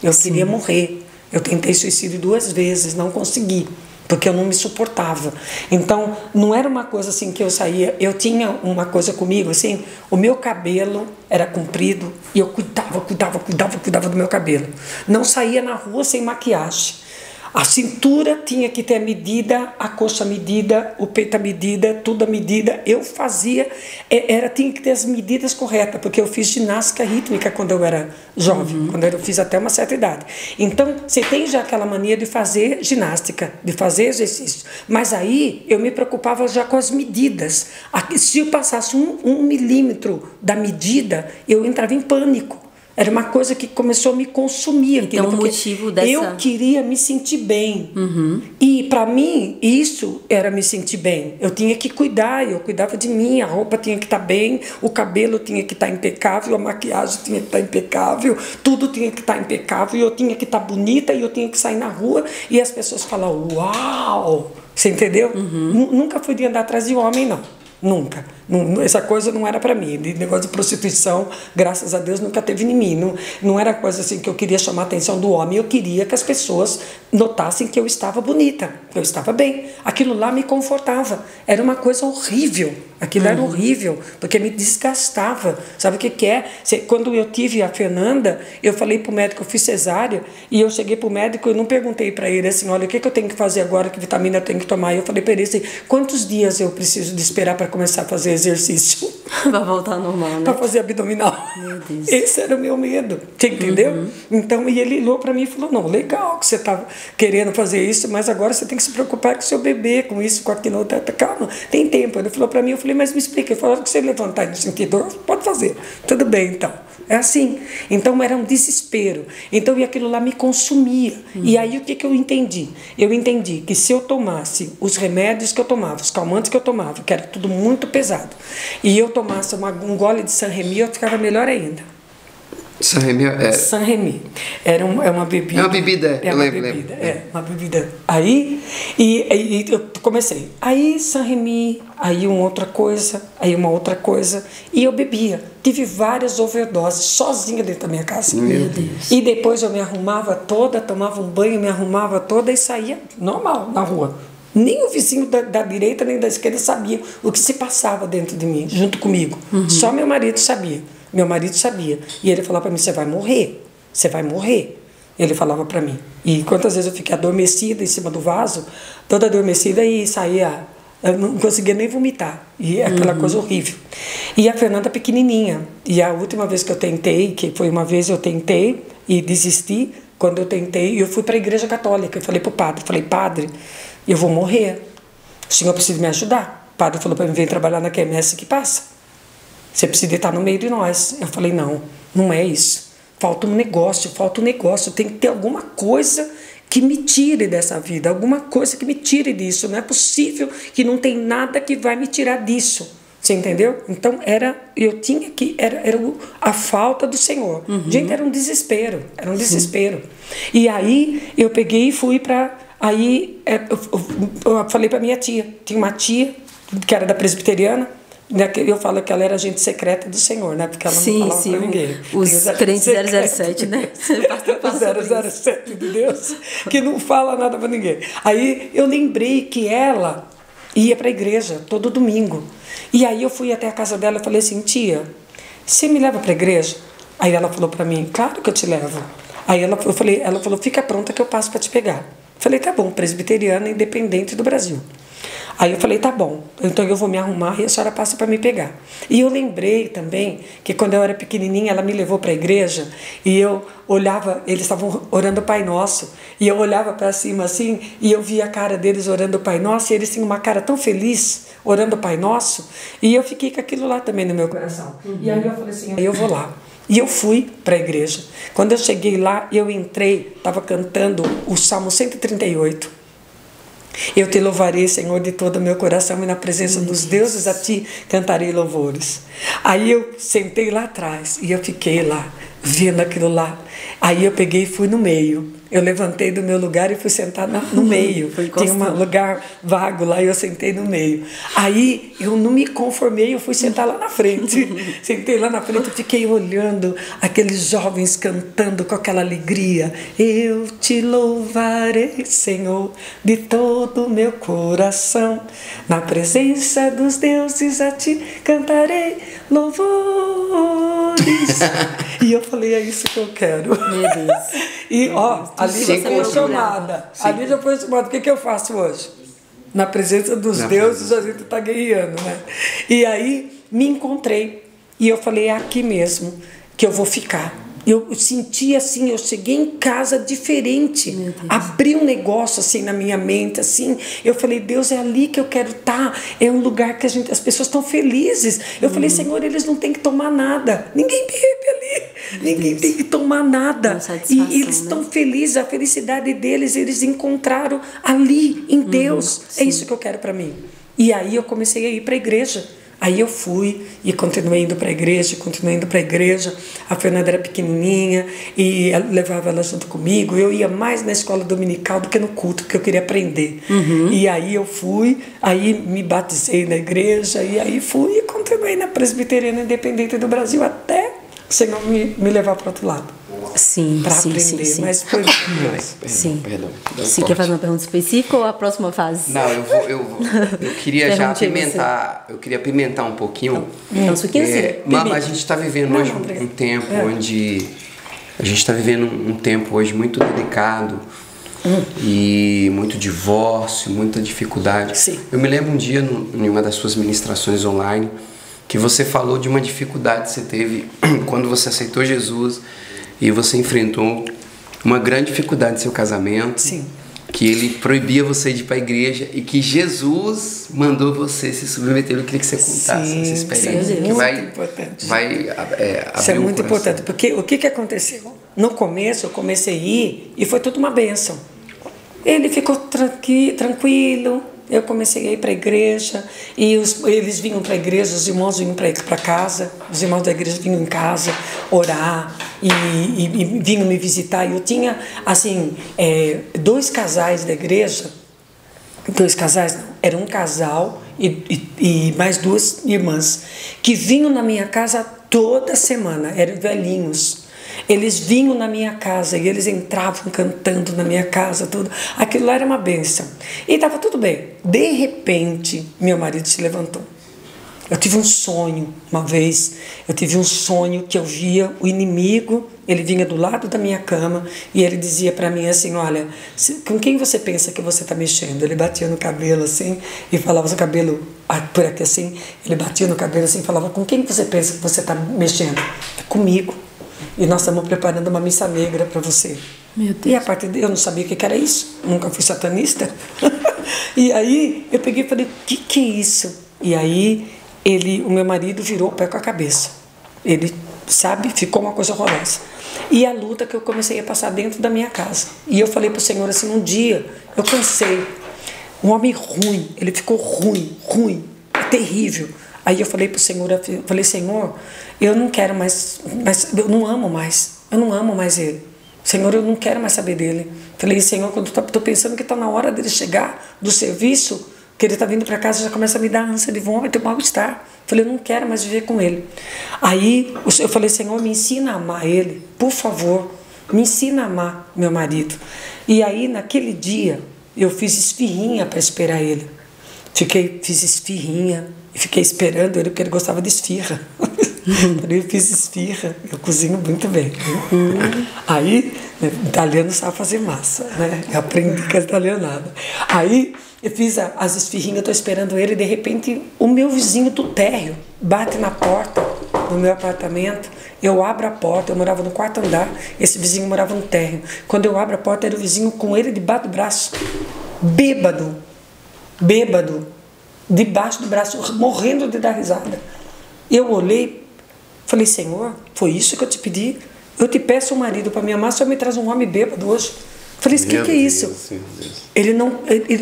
Eu queria morrer. Eu tentei suicídio 2 vezes, não consegui. porque eu não me suportava. Então, não era uma coisa assim que eu saía, eu tinha uma coisa comigo, assim, o meu cabelo era comprido e eu cuidava do meu cabelo. Não saía na rua sem maquiagem. A cintura tinha que ter medida, a coxa medida, o peito a medida, tudo a medida. Eu fazia, tinha que ter as medidas corretas, porque eu fiz ginástica rítmica quando eu era jovem, quando eu fiz até uma certa idade. Então, você tem já aquela mania de fazer ginástica, de fazer exercício. Mas aí, eu me preocupava já com as medidas. Se eu passasse um milímetro da medida, eu entrava em pânico. Era uma coisa que começou a me consumir. Então, o motivo dessa... Eu queria me sentir bem. E, para mim, isso era me sentir bem. Eu tinha que cuidar, eu cuidava de mim, a roupa tinha que estar bem, o cabelo tinha que estar impecável, a maquiagem tinha que estar impecável, tudo tinha que estar impecável, e eu tinha que estar bonita, e eu tinha que sair na rua, e as pessoas falavam, uau! Você entendeu? Nunca fui de andar atrás de homem, não. Nunca. Essa coisa não era para mim. De negócio de prostituição, graças a Deus, nunca teve em mim. Não era coisa assim que eu queria chamar a atenção do homem. Eu queria que as pessoas notassem que eu estava bonita, que eu estava bem. Aquilo lá me confortava. Era uma coisa horrível. Aquilo era horrível, porque me desgastava. Sabe o que é? Quando eu tive a Fernanda, eu falei pro médico, eu fiz cesárea, e eu cheguei pro médico e não perguntei para ele assim, olha, o que eu tenho que fazer agora, que vitamina eu tenho que tomar? E eu falei para ele assim, quantos dias eu preciso de esperar para começar a fazer exercício? Para voltar ao normal, né? Para fazer abdominal. Meu Deus. Esse era o meu medo. Você entendeu? Então, e ele olhou para mim e falou, não, legal que você tá querendo fazer isso, mas agora você tem que se preocupar com o seu bebê, com isso, com aquilo. Calma, tem tempo. Ele falou para mim, eu falei, mas me explica. Ele falou, que você levantar e sentir dor, pode fazer. Tudo bem, então. É assim. Então, era um desespero. Então, e aquilo lá me consumia. E aí, o que eu entendi? Eu entendi que se eu tomasse os remédios que eu tomava, os calmantes que eu tomava, que era tudo muito pesado, e eu tomasse um gole de San-Remy, eu ficava melhor ainda. San-Remy é... San-Remy. É uma bebida. É uma bebida, eu lembro. É uma bebida. Aí, e eu comecei. Aí, San-Remy, aí uma outra coisa, aí uma outra coisa. E eu bebia. Tive várias overdoses, sozinha dentro da minha casa. Meu Deus. E depois eu me arrumava toda, tomava um banho, me arrumava toda e saía normal na rua. Nem o vizinho da direita nem da esquerda sabia o que se passava dentro de mim, junto comigo. Só meu marido sabia. Meu marido sabia. E ele falava para mim, você vai morrer. Você vai morrer. Ele falava para mim. E quantas vezes eu fiquei adormecida em cima do vaso, toda adormecida e saía... Eu não conseguia nem vomitar. E aquela coisa horrível. E a Fernanda pequenininha. E a última vez que eu tentei, que foi uma vez eu tentei e desisti, quando eu tentei, eu fui para a igreja católica. Eu falei para o padre, padre, eu vou morrer. O senhor precisa me ajudar. O padre falou para mim, vem trabalhar na quermesse que passa. Você precisa estar no meio de nós. Eu falei, não é isso. Falta um negócio. Tem que ter alguma coisa que me tire dessa vida. Alguma coisa que me tire disso. Não é possível que não tem nada que vai me tirar disso. Você entendeu? Então, era a falta do Senhor. Gente, era um desespero. E aí, eu peguei e fui para... Aí, eu falei para minha tia. Tinha uma tia, que era da presbiteriana. Eu falo que ela era agente secreta do Senhor, né? Porque ela não falava para ninguém. Os crentes 007, né? O 007 de Deus, que não fala nada para ninguém. Aí eu lembrei que ela ia para a igreja todo domingo. E aí eu fui até a casa dela e falei assim, tia, você me leva para a igreja? Aí ela falou para mim, claro que eu te levo. Aí ela falou, fica pronta que eu passo para te pegar. Falei, tá bom, presbiteriana independente do Brasil. Aí eu falei, tá bom, então eu vou me arrumar e a senhora passa para me pegar. E eu lembrei também que quando eu era pequenininha, ela me levou para a igreja e eu olhava, eles estavam orando o Pai Nosso, e eu olhava para cima assim, e eu via a cara deles orando o Pai Nosso, e eles tinham uma cara tão feliz orando o Pai Nosso, e eu fiquei com aquilo lá também no meu coração. E aí eu falei assim, aí eu vou lá. E eu fui para a igreja. Quando eu cheguei lá, eu entrei, estava cantando o Salmo 138. Eu te louvarei, Senhor, de todo o meu coração, e na presença dos deuses a ti cantarei louvores. Aí eu sentei lá atrás e eu fiquei lá. vendo aquilo lá. Aí eu peguei e fui no meio. Eu levantei do meu lugar e fui sentar no meio. Tinha um lugar vago lá e eu sentei no meio. Aí eu não me conformei, eu fui sentar lá na frente. Sentei lá na frente e fiquei olhando aqueles jovens cantando com aquela alegria. Eu te louvarei, Senhor, de todo o meu coração. Na presença dos deuses a ti cantarei louvores. E eu falei, é isso que eu quero. Meu Deus. E ó, ali já foi chamada. Ali já foi chamada. O que eu faço hoje? Na presença dos deuses a gente está guerreando, né? E aí me encontrei. E eu falei, é aqui mesmo que eu vou ficar. Eu senti assim, eu cheguei em casa diferente, abri um negócio assim na minha mente, assim, eu falei, Deus, é ali que eu quero estar, é um lugar que as pessoas estão felizes. Eu falei, Senhor, eles não têm que tomar nada, ninguém bebe ali, ninguém tem que tomar nada, e eles estão felizes, a felicidade deles, eles encontraram ali em Deus, é isso que eu quero para mim. E aí eu comecei a ir para a igreja. Aí eu fui e continuei indo para a igreja, A Fernanda era pequenininha e levava ela junto comigo. Eu ia mais na escola dominical do que no culto, porque eu queria aprender. E aí eu fui, aí me batizei na igreja, e aí fui e continuei na Presbiteriana Independente do Brasil até o Senhor me levar para o outro lado. Sim, para aprender, sim. Mas foi Perdão. Você quer fazer uma pergunta específica ou a próxima fase? Não, eu queria já apimentar, eu queria apimentar um pouquinho. Então, suquinho sim. Mas a gente está vivendo hoje um tempo onde a gente está vivendo um tempo hoje muito delicado e muito divórcio, muita dificuldade. Sim. Eu me lembro um dia em uma das suas ministrações online que você falou de uma dificuldade que você teve quando você aceitou Jesus. E você enfrentou uma grande dificuldade no seu casamento. Sim. Que ele proibia você de ir para a igreja e que Jesus mandou você se submeter. Eu queria que você contasse essa experiência. Isso é muito importante. Isso é muito importante, porque o que aconteceu? No começo eu comecei a ir e foi tudo uma bênção. Ele ficou tranquilo. Eu comecei a ir para a igreja e eles vinham para a igreja, os irmãos vinham para casa, os irmãos da igreja vinham em casa orar e vinham me visitar. E eu tinha, assim, 2 casais da igreja, 2 casais, não, era um casal e mais 2 irmãs que vinham na minha casa toda semana, eram velhinhos. Eles vinham na minha casa e eles entravam cantando na minha casa, tudo. Aquilo lá era uma bênção. E estava tudo bem. De repente, meu marido se levantou. Eu tive um sonho uma vez. Eu tive um sonho que eu via o inimigo. Ele vinha do lado da minha cama e ele dizia para mim assim, olha, com quem você pensa que você está mexendo? Ele batia no cabelo assim e falava, o cabelo por aqui assim. Ele batia no cabelo assim e falava, com quem você pensa que você está mexendo? Comigo. E nós estamos preparando uma missa negra para você. Meu Deus. E a partir daí eu não sabia o que era isso. Nunca fui satanista. E aí eu peguei e falei, o que é isso? E aí o meu marido virou o pé com a cabeça. Ele, sabe, ficou uma coisa horrorosa. E a luta que eu comecei a passar dentro da minha casa. E eu falei para o Senhor assim, um dia eu cansei. Um homem ruim, ele ficou ruim, terrível. Aí eu falei para o Senhor, Senhor, eu não quero mais, eu não amo mais ele. Senhor, eu não quero mais saber dele. Falei, Senhor, quando estou pensando que está na hora dele chegar do serviço, que ele está vindo para casa, já começa a me dar ânsia de vômito e mal-estar. Falei, eu não quero mais viver com ele. Aí eu falei, Senhor, me ensina a amar ele, por favor, me ensina a amar meu marido. E aí, naquele dia, eu fiz esfirrinha para esperar ele. Fiz esfirrinha e fiquei esperando ele, porque ele gostava de esfirra. Eu fiz esfirra, eu cozinho muito bem. Aí, italiano sabe fazer massa, né? Eu aprendi com a italianada. Aí, eu fiz as esfirrinhas, eu estou esperando ele, e de repente, o meu vizinho do térreo bate na porta do meu apartamento. Eu abro a porta, eu morava no 4º andar, esse vizinho morava no térreo. Quando eu abro a porta, era o vizinho com ele debaixo do braço, bêbado, debaixo do braço, morrendo de dar risada. Eu olhei, falei, Senhor, foi isso que eu te pedi? Eu te peço um marido para me amar, só me traz um homem bêbado hoje. Falei, o que é isso? Ele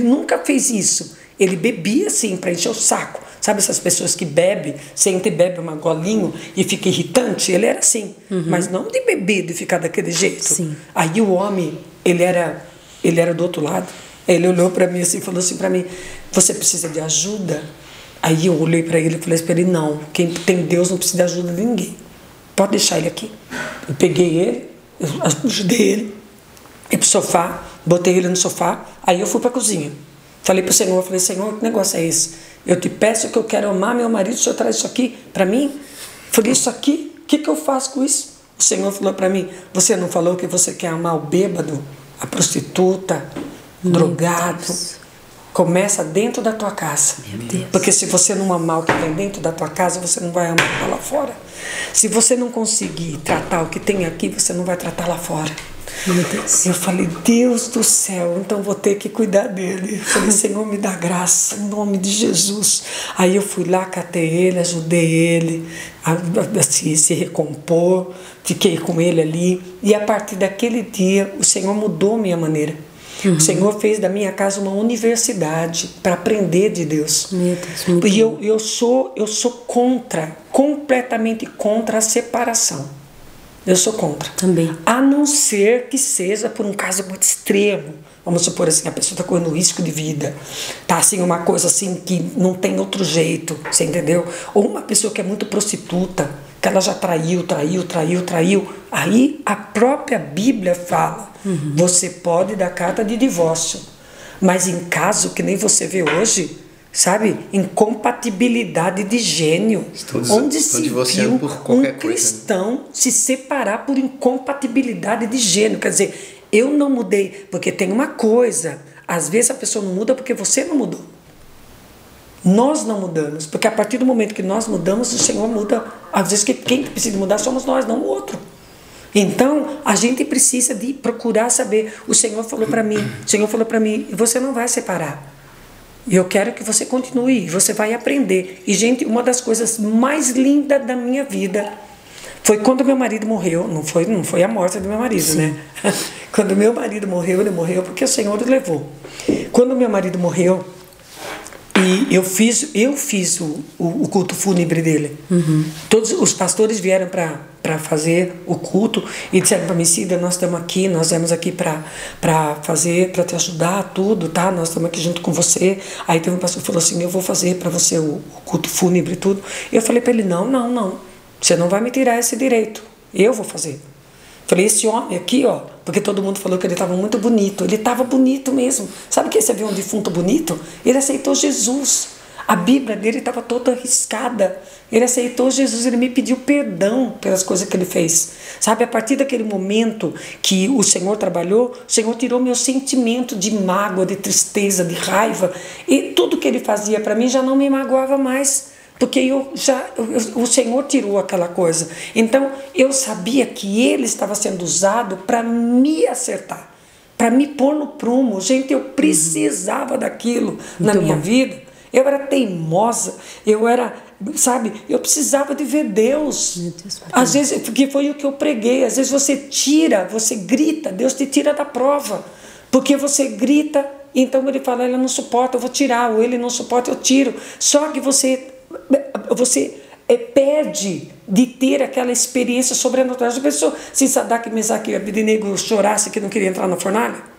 nunca fez isso. ele bebia assim para encher o saco. Sabe essas pessoas que bebem, sente e bebe uma golinho e fica irritante? Ele era assim, mas não de beber, de ficar daquele jeito. Sim. Aí o homem, ele era do outro lado. Ele olhou para mim assim, falou assim para mim: você precisa de ajuda? Aí eu olhei para ele e falei para ele: não, quem tem Deus não precisa de ajuda de ninguém. Pode deixar ele aqui. Eu peguei ele, eu ajudei ele, ia pro sofá, botei ele no sofá, aí eu fui para a cozinha. Falei pro Senhor, falei: Senhor, que negócio é esse? Eu te peço que eu quero amar meu marido, o Senhor traz isso aqui para mim? Falei: isso aqui, o que eu faço com isso? O Senhor falou para mim: você não falou que você quer amar o bêbado, a prostituta, o drogado? Começa dentro da tua casa. Porque se você não amar o que tem dentro da tua casa, você não vai amar lá fora. Se você não conseguir tratar o que tem aqui, você não vai tratar lá fora. Meu Deus. Eu falei: Deus do céu, então vou ter que cuidar dele. Eu falei: Senhor, me dá graça, em nome de Jesus. Aí eu fui lá, catei ele, ajudei ele a se recompor, fiquei com ele ali. E a partir daquele dia, o Senhor mudou minha maneira. O Senhor fez da minha casa uma universidade para aprender de Deus. Meu Deus, muito E eu sou completamente contra a separação. Eu sou contra. Também. A não ser que seja por um caso muito extremo. Vamos supor assim, a pessoa está correndo risco de vida. Tá assim, uma coisa assim que não tem outro jeito, você entendeu? Ou uma pessoa que é muito prostituta, que ela já traiu. Aí a própria Bíblia fala, você pode dar carta de divórcio. Mas em caso que nem você vê hoje, sabe? Incompatibilidade de gênio. Onde se viu um cristão se separar por incompatibilidade de gênio. Quer dizer, eu não mudei, porque tem uma coisa, às vezes a pessoa não muda porque você não mudou. Nós não mudamos, porque a partir do momento que nós mudamos, o Senhor muda. Às vezes quem precisa mudar somos nós, não o outro. Então, a gente precisa de procurar saber. O Senhor falou para mim, você não vai separar. E eu quero que você continue, você vai aprender. E, gente, uma das coisas mais lindas da minha vida foi quando meu marido morreu. Não foi a morte do meu marido, sim, né? Quando meu marido morreu, ele morreu porque o Senhor o levou. Quando meu marido morreu, e eu fiz o culto fúnebre dele. Todos os pastores vieram para fazer o culto e disseram para mim: Cida, nós estamos aqui, nós viemos aqui para te ajudar, tudo, tá? Nós estamos aqui junto com você. Aí teve um pastor que falou assim: eu vou fazer para você o culto fúnebre e tudo. Eu falei para ele: não, você não vai me tirar esse direito, eu vou fazer. Falei: esse homem aqui, ó, porque todo mundo falou que ele estava muito bonito. Ele estava bonito mesmo. Sabe que você vê um defunto bonito? Ele aceitou Jesus. A Bíblia dele estava toda arriscada. Ele aceitou Jesus, ele me pediu perdão pelas coisas que ele fez. Sabe, a partir daquele momento que o Senhor trabalhou, o Senhor tirou meu sentimento de mágoa, de tristeza, de raiva. E tudo que ele fazia para mim já não me magoava mais. Porque o Senhor tirou aquela coisa. Então, eu sabia que ele estava sendo usado para me acertar, para me pôr no prumo. Gente, eu precisava daquilo na minha vida. Eu era teimosa, eu precisava de ver Deus. Às vezes, porque foi o que eu preguei, às vezes você grita, Deus te tira da prova. Porque você grita, então ele fala: ele não suporta, eu vou tirar, ou ele não suporta, eu tiro. Só que você perde de ter aquela experiência sobrenatural. Já pensou se Sadraque, Mesaque e Abednego chorasse que não queria entrar na fornalha?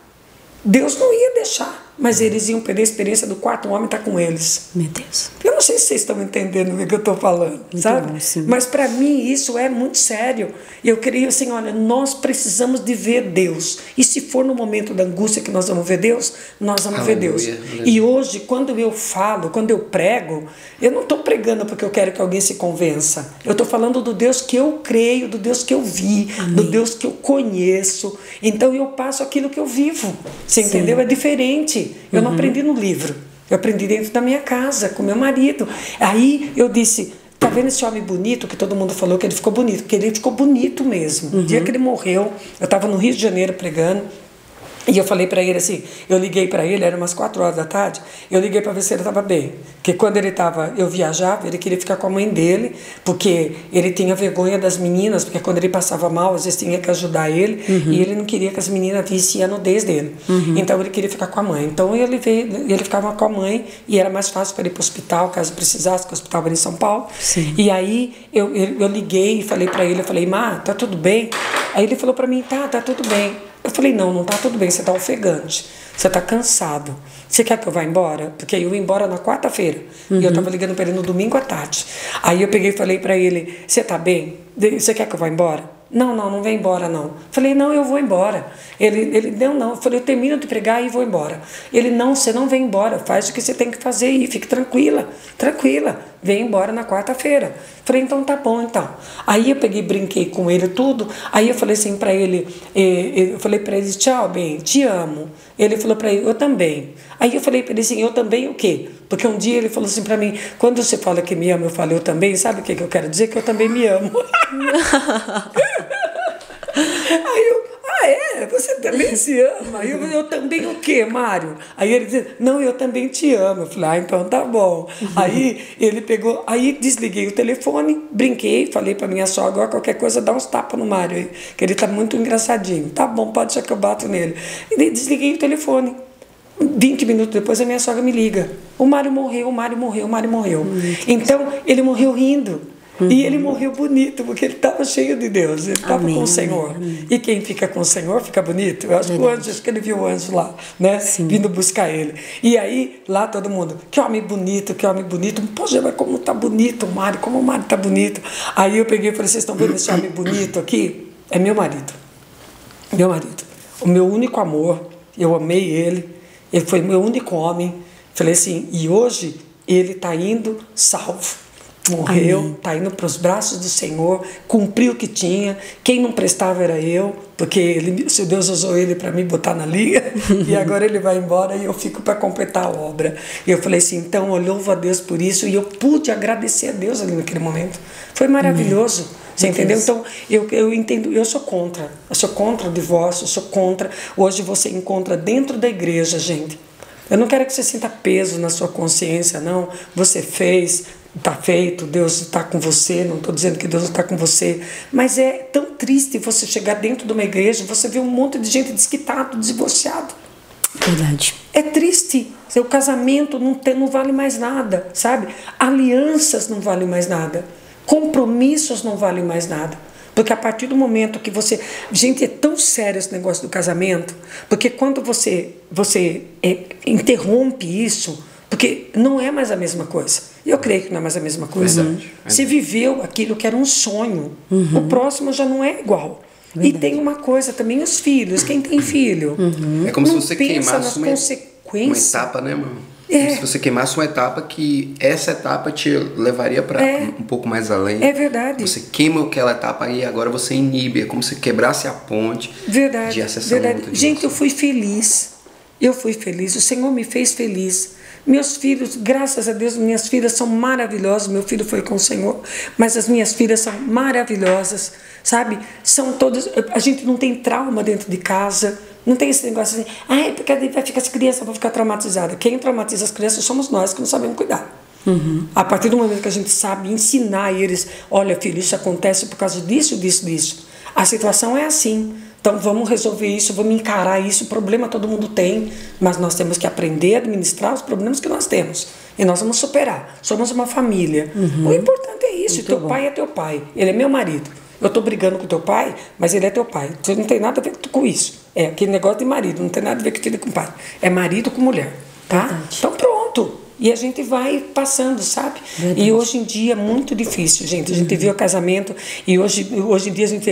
Deus não ia deixar, mas eles iam perder a experiência do quarto homem estar com eles. Meu Deus. Eu não sei se vocês estão entendendo o que eu estou falando, muito sabe? Bom, mas para mim isso é muito sério. Eu creio assim: olha, nós precisamos de ver Deus. E se for no momento da angústia que nós vamos ver Deus, nós vamos ver Deus. E hoje, quando eu falo, quando eu prego, eu não estou pregando porque eu quero que alguém se convença. Eu estou falando do Deus que eu creio, do Deus que eu vi, amém, do Deus que eu conheço. Então eu passo aquilo que eu vivo. Você entendeu? É diferente. Eu não aprendi no livro. Eu aprendi dentro da minha casa, com meu marido. Aí eu disse: tá vendo esse homem bonito, que todo mundo falou que ele ficou bonito? Porque ele ficou bonito mesmo. No dia que ele morreu, eu estava no Rio de Janeiro pregando. E eu falei para ele assim, eu liguei para ele, era umas 4 horas da tarde, eu liguei para ver se ele estava bem. Porque quando eu viajava, ele queria ficar com a mãe dele, porque ele tinha vergonha das meninas, porque quando ele passava mal, às vezes tinha que ajudar ele, e ele não queria que as meninas vissem a nudez dele. Então ele queria ficar com a mãe. Então ele ficava com a mãe, e era mais fácil para ele ir para o hospital, caso precisasse, que o hospital era em São Paulo. Sim. E aí eu liguei e falei para ele, eu falei, Má, tá tudo bem? Aí ele falou para mim, tá tudo bem. Eu falei, não tá tudo bem, você tá ofegante, você tá cansado. Você quer que eu vá embora? Porque eu ia embora na quarta-feira. E eu tava ligando para ele no domingo à tarde. Aí eu peguei e falei para ele, você tá bem? Você quer que eu vá embora? Não vem embora, não. Falei, não, eu vou embora. Ele não. Eu falei, eu termino de pregar e vou embora. Ele, não, você não vem embora, faz o que você tem que fazer e fique tranquila, vem embora na quarta-feira. Falei, então tá bom, então. Aí eu peguei, brinquei com ele tudo, aí eu falei assim pra ele, tchau, bem, te amo. Ele falou pra ele, eu também. Aí eu falei pra ele assim, eu também o quê? Porque um dia ele falou assim pra mim, quando você fala que me ama, eu falo, eu também, sabe o que eu quero dizer? Que eu também me amo. Aí eu, você também se ama? Aí eu também o quê, Mário? Aí ele disse, não, eu também te amo. Eu falei, então tá bom. Aí ele pegou, aí desliguei o telefone, brinquei, falei pra minha sogra, agora qualquer coisa dá uns tapas no Mário aí, que ele tá muito engraçadinho. Tá bom, pode ser que eu bato nele. E desliguei o telefone. 20 minutos depois a minha sogra me liga. O Mário morreu. Então ele morreu rindo. E ele morreu bonito, porque ele estava cheio de Deus, ele estava com o Senhor. E quem fica com o Senhor fica bonito. Eu acho que o anjo, acho que ele viu o anjo lá, né? Vindo buscar ele. E aí, lá todo mundo, que homem bonito. Poxa, mas como tá bonito o Mário, como o Mário tá bonito. Aí eu peguei e falei, vocês estão vendo esse homem bonito aqui? É meu marido. O meu único amor, eu amei ele foi meu único homem. Falei assim, e hoje ele está indo salvo. Morreu, está indo para os braços do Senhor, cumpriu o que tinha. Quem não prestava era eu, porque se Deus usou ele para me botar na linha, e agora ele vai embora e eu fico para completar a obra. E eu falei assim, então eu louvo a Deus por isso, e eu pude agradecer a Deus ali naquele momento. Foi maravilhoso. Você entendeu? Então, eu entendo, eu sou contra o divórcio, eu sou contra. Hoje você encontra dentro da igreja, gente. Eu não quero que você sinta peso na sua consciência, não. Você fez, está feito, Deus está com você, não estou dizendo que Deus não está com você, mas é tão triste você chegar dentro de uma igreja, você vê um monte de gente desquitado, divorciado. Verdade. É triste. Seu casamento não vale mais nada, sabe? Alianças não valem mais nada. Compromissos não valem mais nada. Porque a partir do momento que você... Gente, é tão sério esse negócio do casamento, porque quando você interrompe isso, porque não é mais a mesma coisa. Eu creio que não é mais a mesma coisa. Verdade. Você viveu aquilo que era um sonho. O próximo já não é igual. Verdade. E tem uma coisa também, os filhos. Quem tem filho? É como não se você pensa queimasse nas uma etapa, né, mano? É. Se você queimasse uma etapa que essa etapa te levaria para um pouco mais além. É verdade. Você queima aquela etapa e agora você inibe. É como se quebrasse a ponte de acessar verdade. outra. Gente, eu fui feliz. O Senhor me fez feliz. Meus filhos, graças a Deus, minhas filhas são maravilhosas. Meu filho foi com o Senhor, mas as minhas filhas são maravilhosas, sabe? São todas. A gente não tem trauma dentro de casa. Não tem esse negócio assim, porque vai ficar as crianças, vão ficar traumatizadas. Quem traumatiza as crianças somos nós que não sabemos cuidar. A partir do momento que a gente sabe ensinar eles, olha, filho, isso acontece por causa disso. A situação é assim. Então vamos resolver isso, vamos encarar isso. O problema todo mundo tem, mas nós temos que aprender a administrar os problemas que nós temos. E nós vamos superar. Somos uma família. O importante é isso. Teu pai é teu pai. Ele é meu marido. Eu estou brigando com teu pai, mas ele é teu pai. Você não tem nada a ver com isso. É aquele negócio de marido, não tem nada a ver com filho com pai. É marido com mulher, tá? Verdade. Então pronto. E a gente vai passando, sabe? Verdade. E hoje em dia é muito difícil, gente. A gente vê o casamento e hoje em dia a gente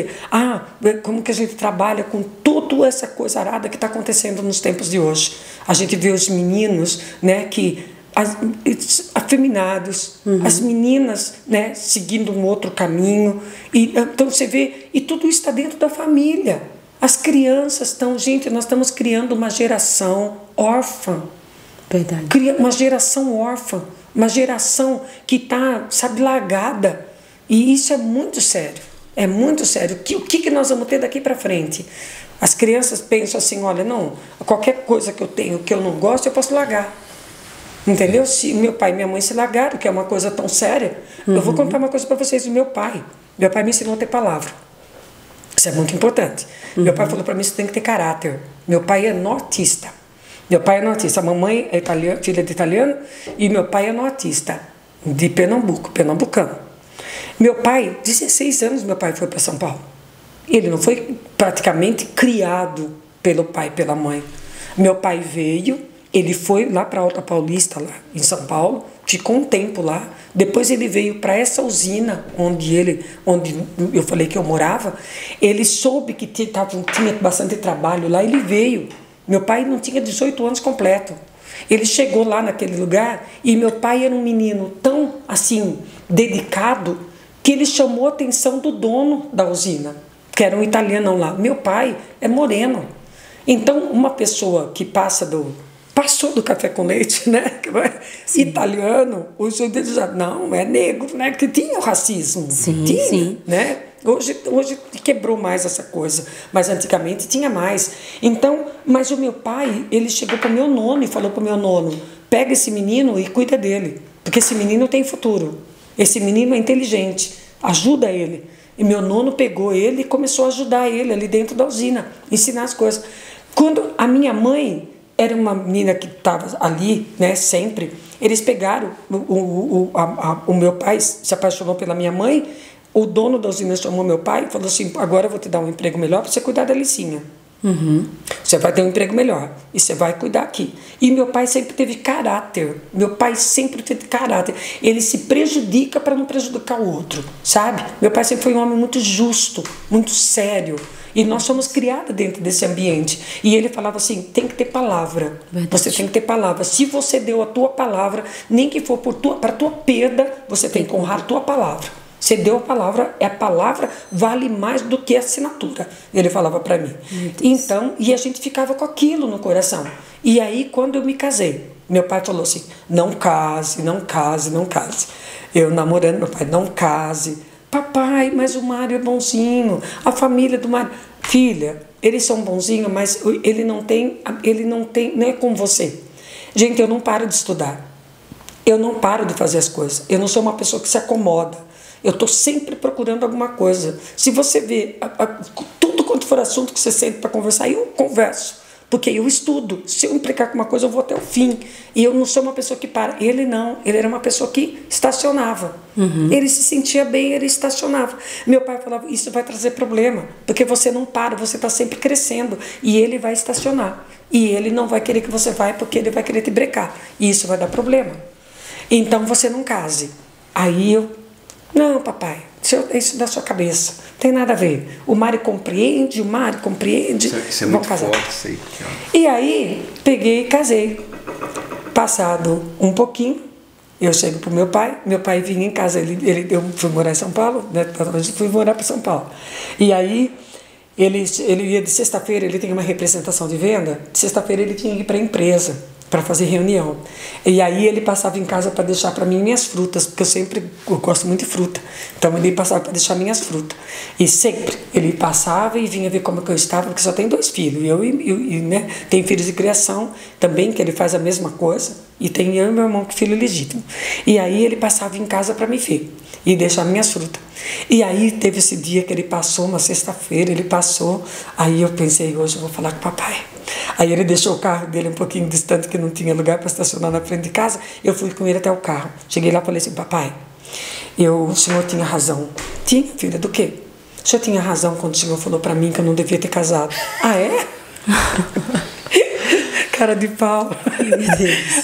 vê, como que a gente trabalha com toda essa coisa arada que está acontecendo nos tempos de hoje. A gente vê os meninos, né, afeminados, as meninas, né, seguindo um outro caminho. E, então você vê, e tudo isso está dentro da família. As crianças estão, gente, nós estamos criando uma geração órfã. Verdade. Uma geração órfã, uma geração que está, sabe, largada. E isso é muito sério. É muito sério. O que nós vamos ter daqui para frente? As crianças pensam assim, olha, não, qualquer coisa que eu tenho que eu não gosto, eu posso largar. Entendeu? Se meu pai e minha mãe se largaram, que é uma coisa tão séria, eu vou contar uma coisa para vocês do meu pai. Meu pai me ensinou a ter palavra. Isso é muito importante. Meu pai falou para mim, você tem que ter caráter. Meu pai é nortista. Meu pai é nortista. A mamãe é italiana, filha de italiano, e meu pai é nortista, de Pernambuco, pernambucano. Meu pai, 16 anos meu pai foi para São Paulo. Ele não foi praticamente criado pelo pai e pela mãe. Meu pai veio, ele foi lá para Alta Paulista, lá em São Paulo, ficou um tempo lá. Depois ele veio para essa usina onde eu falei que eu morava. Ele soube que tinha bastante trabalho lá, ele veio. Meu pai não tinha 18 anos completo. Ele chegou lá naquele lugar e meu pai era um menino tão assim dedicado que ele chamou a atenção do dono da usina, que era um italiano lá. Meu pai é moreno. Então, uma pessoa que passou do café com leite, né? Italiano, hoje eles já não, é negro, né? Que tinha o racismo. Sim, tinha, sim. né? Hoje quebrou mais essa coisa, mas antigamente tinha mais. Então, mas o meu pai, ele chegou para o meu nono e falou para o meu nono, pega esse menino e cuida dele, porque esse menino tem futuro. Esse menino é inteligente, ajuda ele. E meu nono pegou ele e começou a ajudar ele ali dentro da usina, ensinar as coisas. Quando a minha mãe era uma menina que estava ali, né, sempre, eles pegaram, o meu pai se apaixonou pela minha mãe, o dono da usina chamou meu pai e falou assim, agora eu vou te dar um emprego melhor para você cuidar da Licinha. Você vai ter um emprego melhor e você vai cuidar aqui. E meu pai sempre teve caráter. Meu pai sempre teve caráter. Ele se prejudica para não prejudicar o outro, sabe? Meu pai sempre foi um homem muito justo, muito sério. E nós somos criados dentro desse ambiente. E ele falava assim, tem que ter palavra. Verdade. Você tem que ter palavra. Se você deu a tua palavra, nem que for para a tua perda, você tem que honrar a tua palavra. Você deu a palavra vale mais do que a assinatura. Ele falava para mim. Então, e a gente ficava com aquilo no coração. E aí, quando eu me casei, meu pai falou assim, não case, não case, não case. Eu namorando, meu pai, não case. Papai, mas o Mário é bonzinho. A família do Mário... Filha, eles são bonzinhos, mas ele não é como você. Gente, eu não paro de estudar. Eu não paro de fazer as coisas. Eu não sou uma pessoa que se acomoda. Eu estou sempre procurando alguma coisa. Se você vê tudo quanto for assunto que você sente para conversar, eu converso. Porque eu estudo. Se eu implicar com uma coisa, eu vou até o fim. E eu não sou uma pessoa que para. Ele não. Ele era uma pessoa que estacionava. Ele se sentia bem, ele estacionava. Meu pai falava, isso vai trazer problema. Porque você não para, você está sempre crescendo. E ele vai estacionar. E ele não vai querer que você vá, porque ele vai querer te brecar. E isso vai dar problema. Então você não case. Aí eu... Não, papai, isso da sua cabeça, não tem nada a ver. O Mário compreende. Isso é muito casar. forte, isso aí. E aí, peguei e casei. Passado um pouquinho, eu chego pro meu pai vinha em casa, eu fui morar em São Paulo, né? Fui morar para São Paulo. E aí, ele ia de sexta-feira, ele tem uma representação de venda, de sexta-feira ele tinha que ir para a empresa, para fazer reunião. E aí ele passava em casa para deixar para mim minhas frutas, porque eu gosto muito de fruta. Então ele passava para deixar minhas frutas. E sempre ele passava e vinha ver como que eu estava, porque só tem 2 filhos. Eu né, tem filhos de criação também, que ele faz a mesma coisa. E tem eu e meu irmão, que é filho legítimo. E aí ele passava em casa para me ver e deixar minhas frutas. E aí teve esse dia que ele passou, uma sexta-feira, ele passou. Aí eu pensei, hoje eu vou falar com o papai. Aí ele deixou o carro dele um pouquinho distante, que não tinha lugar para estacionar na frente de casa. Eu fui com ele até o carro. Cheguei lá e falei assim, papai, o senhor tinha razão. Tinha, filha, do quê? O senhor tinha razão quando o senhor falou para mim que eu não devia ter casado. Ah, é? Cara de pau.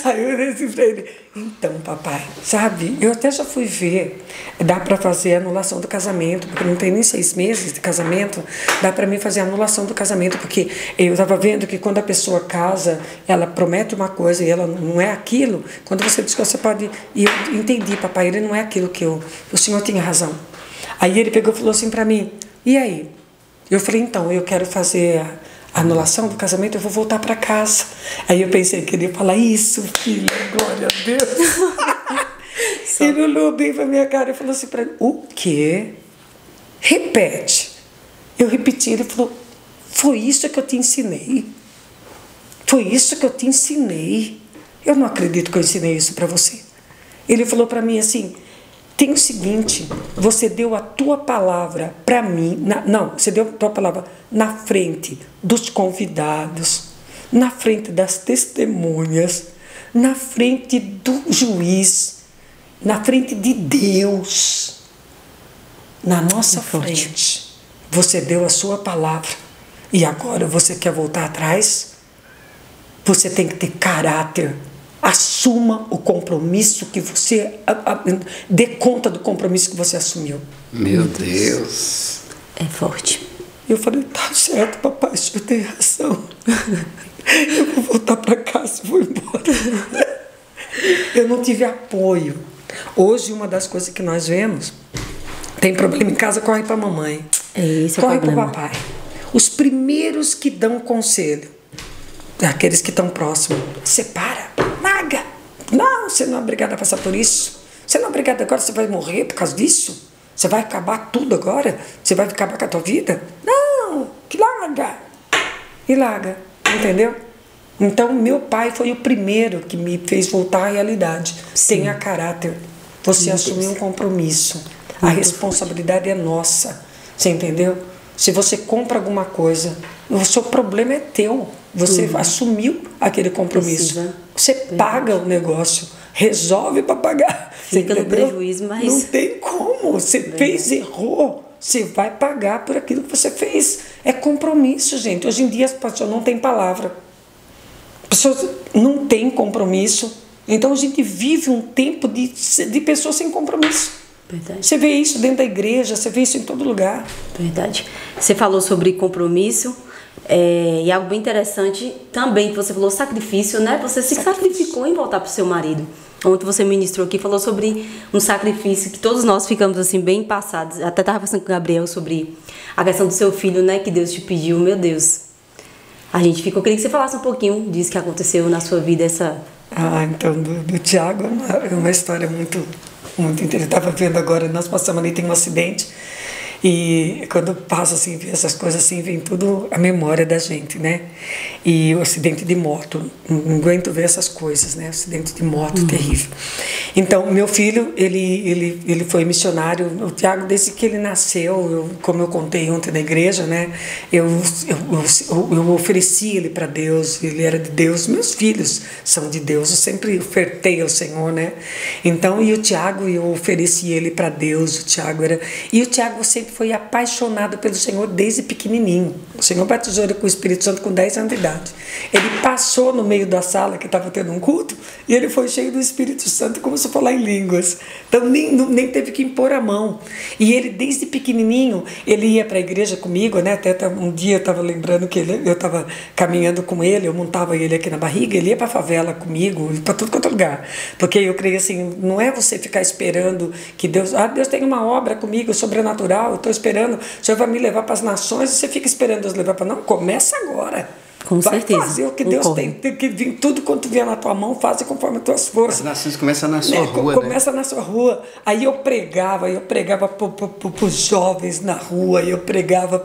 Aí eu disse pra ele, então, papai, sabe, eu até já fui ver, dá para fazer a anulação do casamento, porque não tem nem 6 meses de casamento, dá para mim fazer a anulação do casamento, porque eu estava vendo que quando a pessoa casa, ela promete uma coisa e ela não é aquilo, quando você diz que você pode, e eu entendi, papai, ele não é aquilo que o senhor tinha razão. Aí ele pegou e falou assim para mim, e aí? Eu falei, então, eu quero fazer a anulação do casamento, eu vou voltar para casa. Aí eu pensei que ele ia falar, isso, filho, glória a Deus. Ele olhou bem para minha cara e falou assim para mim, o quê? Repete. Eu repeti, ele falou, Foi isso que eu te ensinei. Foi isso que eu te ensinei. Eu não acredito que eu ensinei isso para você. Ele falou para mim assim, tem o seguinte, você deu a tua palavra para mim, você deu a tua palavra na frente dos convidados, na frente das testemunhas, na frente do juiz, na frente de Deus, na nossa frente. Você deu a sua palavra e agora você quer voltar atrás? Você tem que ter caráter. Assuma o compromisso que você... dê conta do compromisso que você assumiu. Meu Deus. É forte. Eu falei, tá certo, papai, o senhor tem razão. Eu vou voltar para casa e vou embora. Eu não tive apoio. Hoje, uma das coisas que nós vemos, tem problema em casa, corre para a mamãe. Corre para o papai. Os primeiros que dão conselho, aqueles que estão próximos, separa, larga. Não, você não é obrigada a passar por isso. Você não é obrigada agora, você vai morrer por causa disso. Você vai acabar tudo agora? Você vai acabar com a tua vida? Não, que larga. E larga, entendeu? Então, meu pai foi o primeiro que me fez voltar à realidade. Sim. Tenha caráter. Você assumiu um compromisso. A responsabilidade é nossa. Você entendeu? Se você compra alguma coisa, o seu problema é teu. Você assumiu aquele compromisso. Você paga o negócio. Resolve para pagar. Fica no prejuízo, mas... Não tem como. Você fez, errou. Você vai pagar por aquilo que você fez. É compromisso, gente. Hoje em dia as pessoas não têm palavra. As pessoas não têm compromisso. Então a gente vive um tempo de pessoas sem compromisso. Verdade. Você vê isso dentro da igreja, você vê isso em todo lugar. Verdade. Você falou sobre compromisso. E algo bem interessante também que você falou, sacrifício, né? Você se sacrificou em voltar para o seu marido. Ontem você ministrou aqui, falou sobre um sacrifício que todos nós ficamos assim bem passados. Até estava conversando com o Gabriel sobre a questão do seu filho, né? Que Deus te pediu, meu Deus. A gente ficou, eu queria que você falasse um pouquinho disso que aconteceu na sua vida, essa... Então, do Tiago é uma história muito interessante. Eu estava vendo agora, nós passamos ali, tem um acidente. E quando passa assim, essas coisas assim, vem tudo a memória da gente, né? E o acidente de moto, não aguento ver essas coisas, né? Acidente de moto terrível. Então, meu filho, ele foi missionário. O Tiago, desde que ele nasceu, como eu contei ontem na igreja, né? Eu ofereci ele para Deus, ele era de Deus. Meus filhos são de Deus, eu sempre ofertei ao Senhor, né? Então, e o Tiago, eu ofereci ele para Deus. E o Tiago sempre foi apaixonado pelo Senhor desde pequenininho. O Senhor batizou ele com o Espírito Santo com 10 anos de idade. Ele passou no meio da sala que estava tendo um culto e ele foi cheio do Espírito Santo e começou a falar em línguas. Então nem teve que impor a mão. E ele desde pequenininho, ele ia para a igreja comigo, né? Até um dia eu estava lembrando que eu estava caminhando com ele, eu montava ele aqui na barriga, ele ia para a favela comigo, para tudo quanto é lugar. Porque eu creio assim, não é você ficar esperando que Deus tem uma obra comigo sobrenatural, eu estou esperando, o Senhor vai me levar para as nações, e você fica esperando Deus levar para... Não, começa agora. Com certeza. Vai fazer o que Deus tem que vir, tudo quanto vier na tua mão, faz conforme as tuas forças. As nações começam na sua rua, começa na sua rua. Aí eu pregava para os jovens na rua, eu pregava,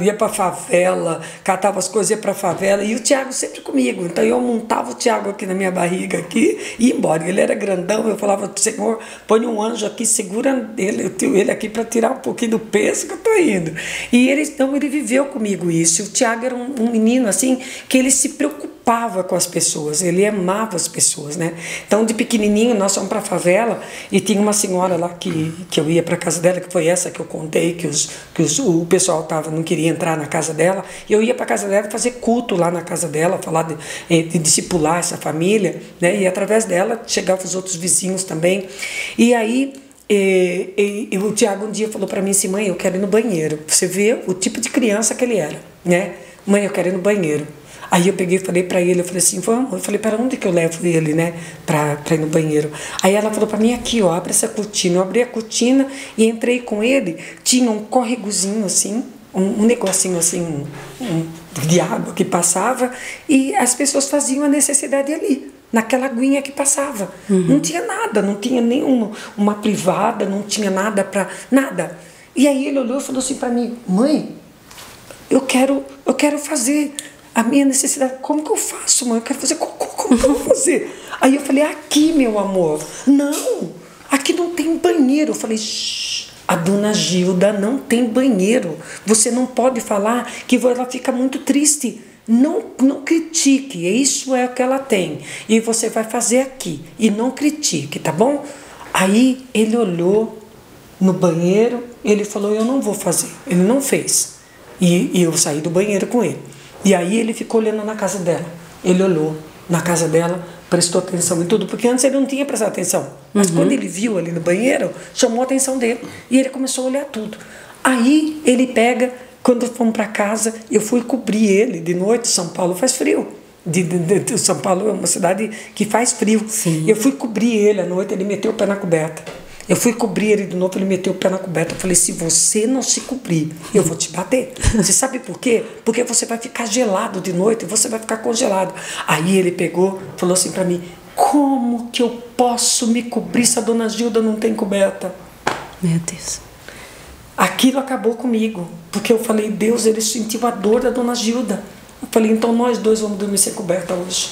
ia para a favela, catava as coisas, ia para a favela, e o Tiago sempre comigo. Então eu montava o Tiago aqui na minha barriga aqui, e ia embora. Ele era grandão, eu falava, Senhor, põe um anjo aqui, segura ele aqui para tirar um pouquinho do peso que eu estou indo. E ele viveu comigo isso. O Tiago era um menino assim, que ele se preocupava com as pessoas, ele amava as pessoas, né? Então, de pequenininho, nós fomos para a favela e tinha uma senhora lá que eu ia para a casa dela, que foi essa que eu contei, que o pessoal não queria entrar na casa dela, e eu ia para a casa dela fazer culto lá na casa dela, falar de discipular essa família, né? E através dela chegavam os outros vizinhos também. E aí, o Tiago um dia falou para mim assim, mãe, eu quero ir no banheiro. Você vê o tipo de criança que ele era, né? Mãe, eu quero ir no banheiro. Aí eu peguei e falei para ele, eu falei assim, vamos. Eu falei, para onde que eu levo ele, né, para ir no banheiro? Aí ela falou para mim, aqui, ó, abre essa cortina. Eu abri a cortina e entrei com ele. Tinha um córregozinho assim, um negocinho assim, de água que passava, e as pessoas faziam a necessidade ali, naquela aguinha que passava. Não tinha nada, não tinha uma privada, não tinha nada para... Nada. E aí ele olhou e falou assim para mim, mãe, eu quero fazer a minha necessidade. Como que eu faço, mãe? Eu quero fazer cocô, como que eu vou fazer? Aí eu falei, aqui, meu amor. Não, aqui não tem banheiro. Eu falei, shh, a dona Gilda não tem banheiro. Você não pode falar que ela fica muito triste. Não critique, isso é o que ela tem. E você vai fazer aqui. E não critique, tá bom? Aí ele olhou no banheiro, ele falou, eu não vou fazer. Ele não fez. E eu saí do banheiro com ele. E aí ele ficou olhando na casa dela. Ele olhou na casa dela, prestou atenção em tudo, porque antes ele não tinha prestado atenção. Mas quando ele viu ali no banheiro, chamou a atenção dele. E ele começou a olhar tudo. Aí ele pega, quando fomos para casa, eu fui cobrir ele de noite. São Paulo faz frio. São Paulo é uma cidade que faz frio. Sim. Eu fui cobrir ele à noite, ele meteu o pé na coberta. Eu fui cobrir ele de novo, ele meteu o pé na coberta. Eu falei, se você não se cobrir, eu vou te bater. Você sabe por quê? Porque você vai ficar gelado de noite, você vai ficar congelado. Aí ele pegou, falou assim para mim, como que eu posso me cobrir se a dona Gilda não tem coberta? Meu Deus. Aquilo acabou comigo, porque eu falei, Deus, ele sentiu a dor da dona Gilda. Eu falei, então nós dois vamos dormir sem coberta hoje.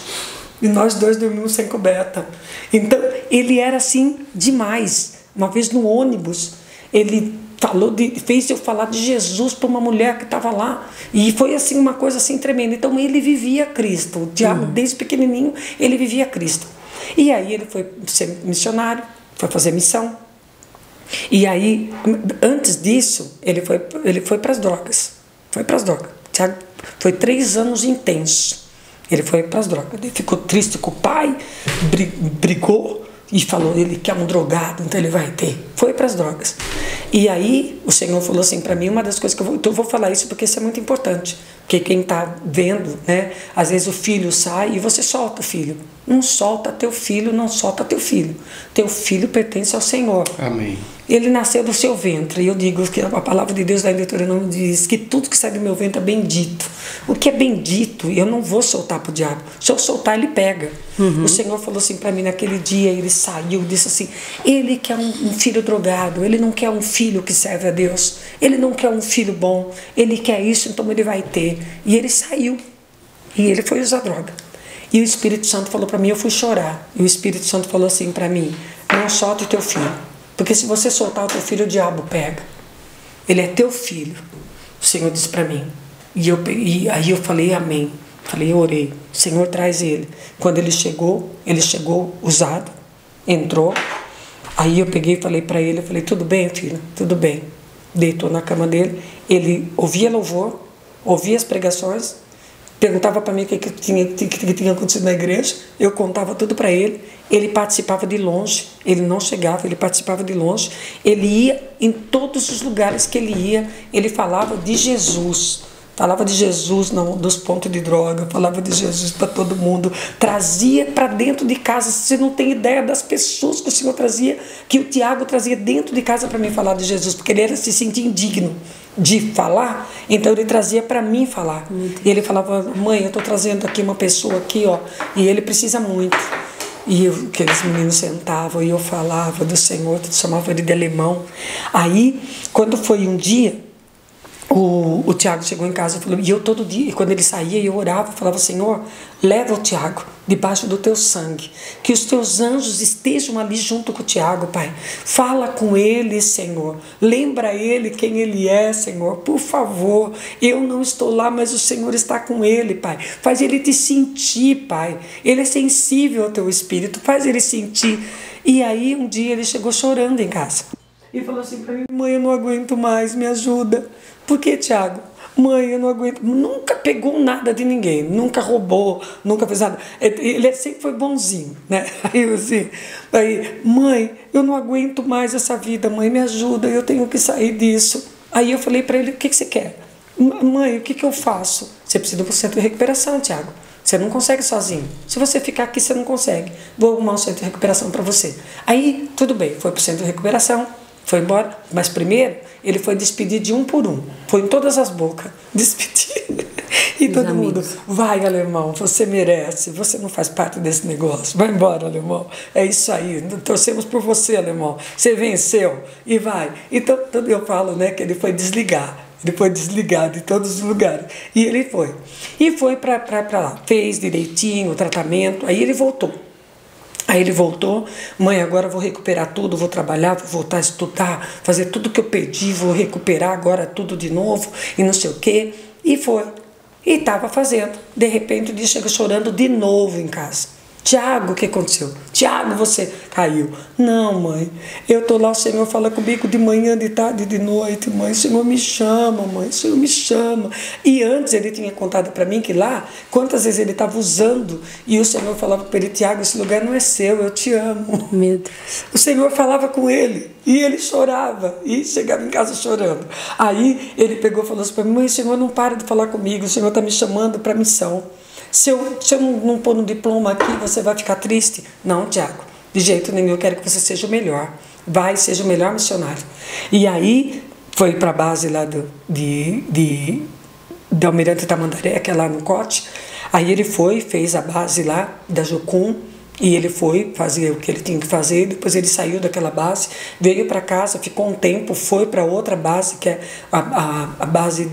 E nós dois dormimos sem coberta. Então, ele era assim demais. Uma vez no ônibus, ele fez eu falar de Jesus para uma mulher que estava lá. E foi assim uma coisa assim tremenda. Então, ele vivia Cristo. O diabo, desde pequenininho, ele vivia Cristo. E aí, ele foi ser missionário, foi fazer missão. E aí, antes disso, ele foi para as drogas. Foi para as drogas. Tiago, foi 3 anos intensos. Ele foi para as drogas. Ele ficou triste com o pai, brigou e falou, ele quer um drogado, então ele vai ter. Foi para as drogas. E aí o Senhor falou assim para mim, uma das coisas que eu vou falar isso porque isso é muito importante. Porque quem está vendo, né? Às vezes o filho sai e você solta o filho. Não solta teu filho, não solta teu filho. Teu filho pertence ao Senhor. Amém. Ele nasceu do seu ventre. E eu digo que a palavra de Deus lá em Deuteronômio diz que tudo que sai do meu ventre é bendito. O que é bendito, eu não vou soltar para o diabo. Se eu soltar, ele pega. O Senhor falou assim para mim naquele dia, ele saiu, disse assim, ele quer um filho drogado, ele não quer um filho que serve a Deus, ele não quer um filho bom, ele quer isso, então ele vai ter. E ele saiu. E ele foi usar droga. E o Espírito Santo falou para mim, eu fui chorar. E o Espírito Santo falou assim para mim, não solte o teu filho. Porque se você soltar o teu filho, o diabo pega. Ele é teu filho. O Senhor disse para mim. E aí eu falei amém. Falei, eu orei. Senhor, traz ele. Quando ele chegou usado. Entrou. Aí eu peguei e falei para ele, eu falei, tudo bem, filho? Tudo bem. Deitou na cama dele. Ele ouvia louvor, ouvia as pregações, perguntava para mim o que tinha acontecido na igreja, eu contava tudo para ele, ele participava de longe, ele não chegava, ele participava de longe, ele ia em todos os lugares que ele ia, ele falava de Jesus não, dos pontos de droga, falava de Jesus para todo mundo, trazia para dentro de casa. Você não tem ideia das pessoas que o Senhor trazia, que o Tiago trazia dentro de casa para mim falar de Jesus, porque ele se sentia indigno de falar, então ele trazia para mim falar. E ele falava, mãe, eu estou trazendo aqui uma pessoa aqui, ó, e ele precisa muito. E aqueles meninos sentavam e eu falava do Senhor, chamava ele de alemão. Aí, quando foi um dia, o Tiago chegou em casa e falou, e eu todo dia, quando ele saía, eu orava, falava, Senhor, leva o Tiago debaixo do teu sangue, que os teus anjos estejam ali junto com o Tiago, Pai. Fala com ele, Senhor, lembra ele quem ele é, Senhor, por favor. Eu não estou lá, mas o Senhor está com ele, Pai. Faz ele te sentir, Pai. Ele é sensível ao teu espírito, faz ele sentir. E aí um dia ele chegou chorando em casa e falou assim para mim, mãe, eu não aguento mais, me ajuda. Por que, Tiago? Mãe, eu não aguento. Nunca pegou nada de ninguém, nunca roubou, nunca fez nada. Ele sempre foi bonzinho, né? Aí, mãe, eu não aguento mais essa vida, mãe, me ajuda, eu tenho que sair disso. Aí eu falei para ele, o que você quer? Mãe, o que eu faço? Você precisa de um centro de recuperação, Tiago. Você não consegue sozinho. Se você ficar aqui, você não consegue. Vou arrumar um centro de recuperação para você. Aí, tudo bem, foi para o centro de recuperação. Foi embora, mas primeiro ele foi despedir de um por um. Foi em todas as bocas, despedir. E todo mundo, vai, alemão, você merece, você não faz parte desse negócio. Vai embora, alemão. É isso aí, torcemos por você, alemão. Você venceu e vai. Então, eu falo, né, que ele foi desligar. Ele foi desligado em todos os lugares. E ele foi. E foi para lá. Fez direitinho o tratamento. Aí ele voltou. Mãe, agora eu vou recuperar tudo, vou trabalhar, vou voltar a estudar, fazer tudo que eu pedi, vou recuperar agora tudo de novo e não sei o quê. E foi. E estava fazendo. De repente, ele chega chorando de novo em casa. Tiago, o que aconteceu? Tiago, você caiu. Não, mãe, eu estou lá, o Senhor fala comigo de manhã, de tarde, de noite, mãe, o Senhor me chama, mãe, o Senhor me chama. E antes ele tinha contado para mim que lá, quantas vezes ele estava usando, e o Senhor falava para ele, Tiago, esse lugar não é seu, eu te amo. Meu Deus. O Senhor falava com ele, e ele chorava, e chegava em casa chorando. Aí ele pegou e falou assim para mim, mãe, o Senhor não para de falar comigo, o Senhor está me chamando para a missão. Se eu não pôr no diploma aqui, você vai ficar triste? Não, Tiago, de jeito nenhum, eu quero que você seja o melhor. Vai, seja o melhor missionário. E aí, foi para a base lá de Almirante Tamandaré, que é lá no Cote. Aí ele foi, fez a base lá da Jocum, e ele foi fazer o que ele tinha que fazer. Depois ele saiu daquela base, veio para casa, ficou um tempo, foi para outra base, que é a base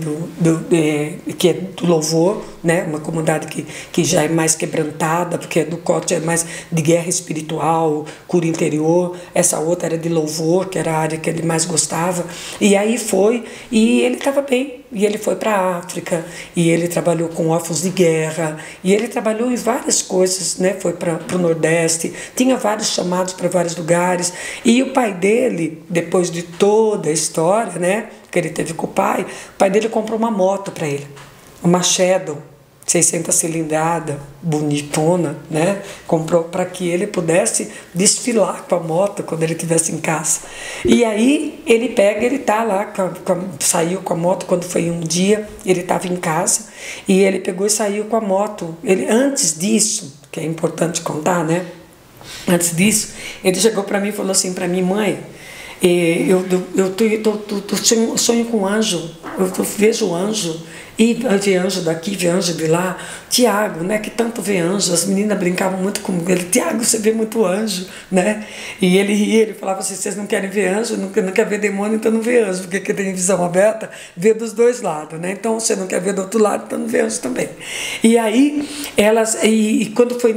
que é do louvor, né? Uma comunidade que já é mais quebrantada, porque do Cote é mais de guerra espiritual, cura interior. Essa outra era de louvor, que era a área que ele mais gostava. E aí foi, e ele estava bem. E ele foi para a África, e ele trabalhou com órfãos de guerra, e ele trabalhou em várias coisas, né? Foi para o Nordeste, tinha vários chamados para vários lugares. E o pai dele, depois de toda a história, né, que ele teve com o pai dele comprou uma moto para ele, uma Shadow, 600 cilindrada, bonitona, né? Comprou para que ele pudesse desfilar com a moto quando ele estivesse em casa. E aí ele tá lá, saiu com a moto quando foi um dia, ele estava em casa e ele pegou e saiu com a moto. Ele, antes disso, que é importante contar, né? Antes disso, ele chegou para mim e falou assim para mim, mãe, eu sonho com anjo, eu vejo anjo. E vê anjo daqui, vê anjo de lá. Tiago, né, que tanto vê anjo. As meninas brincavam muito comigo. Ele, Tiago, você vê muito anjo, né? E ele ria, ele falava assim, vocês não querem ver anjo, não quer ver demônio, então não vê anjo. Porque quem tem visão aberta, vê dos dois lados, né? Então, você não quer ver do outro lado, então não vê anjo também. E aí, quando foi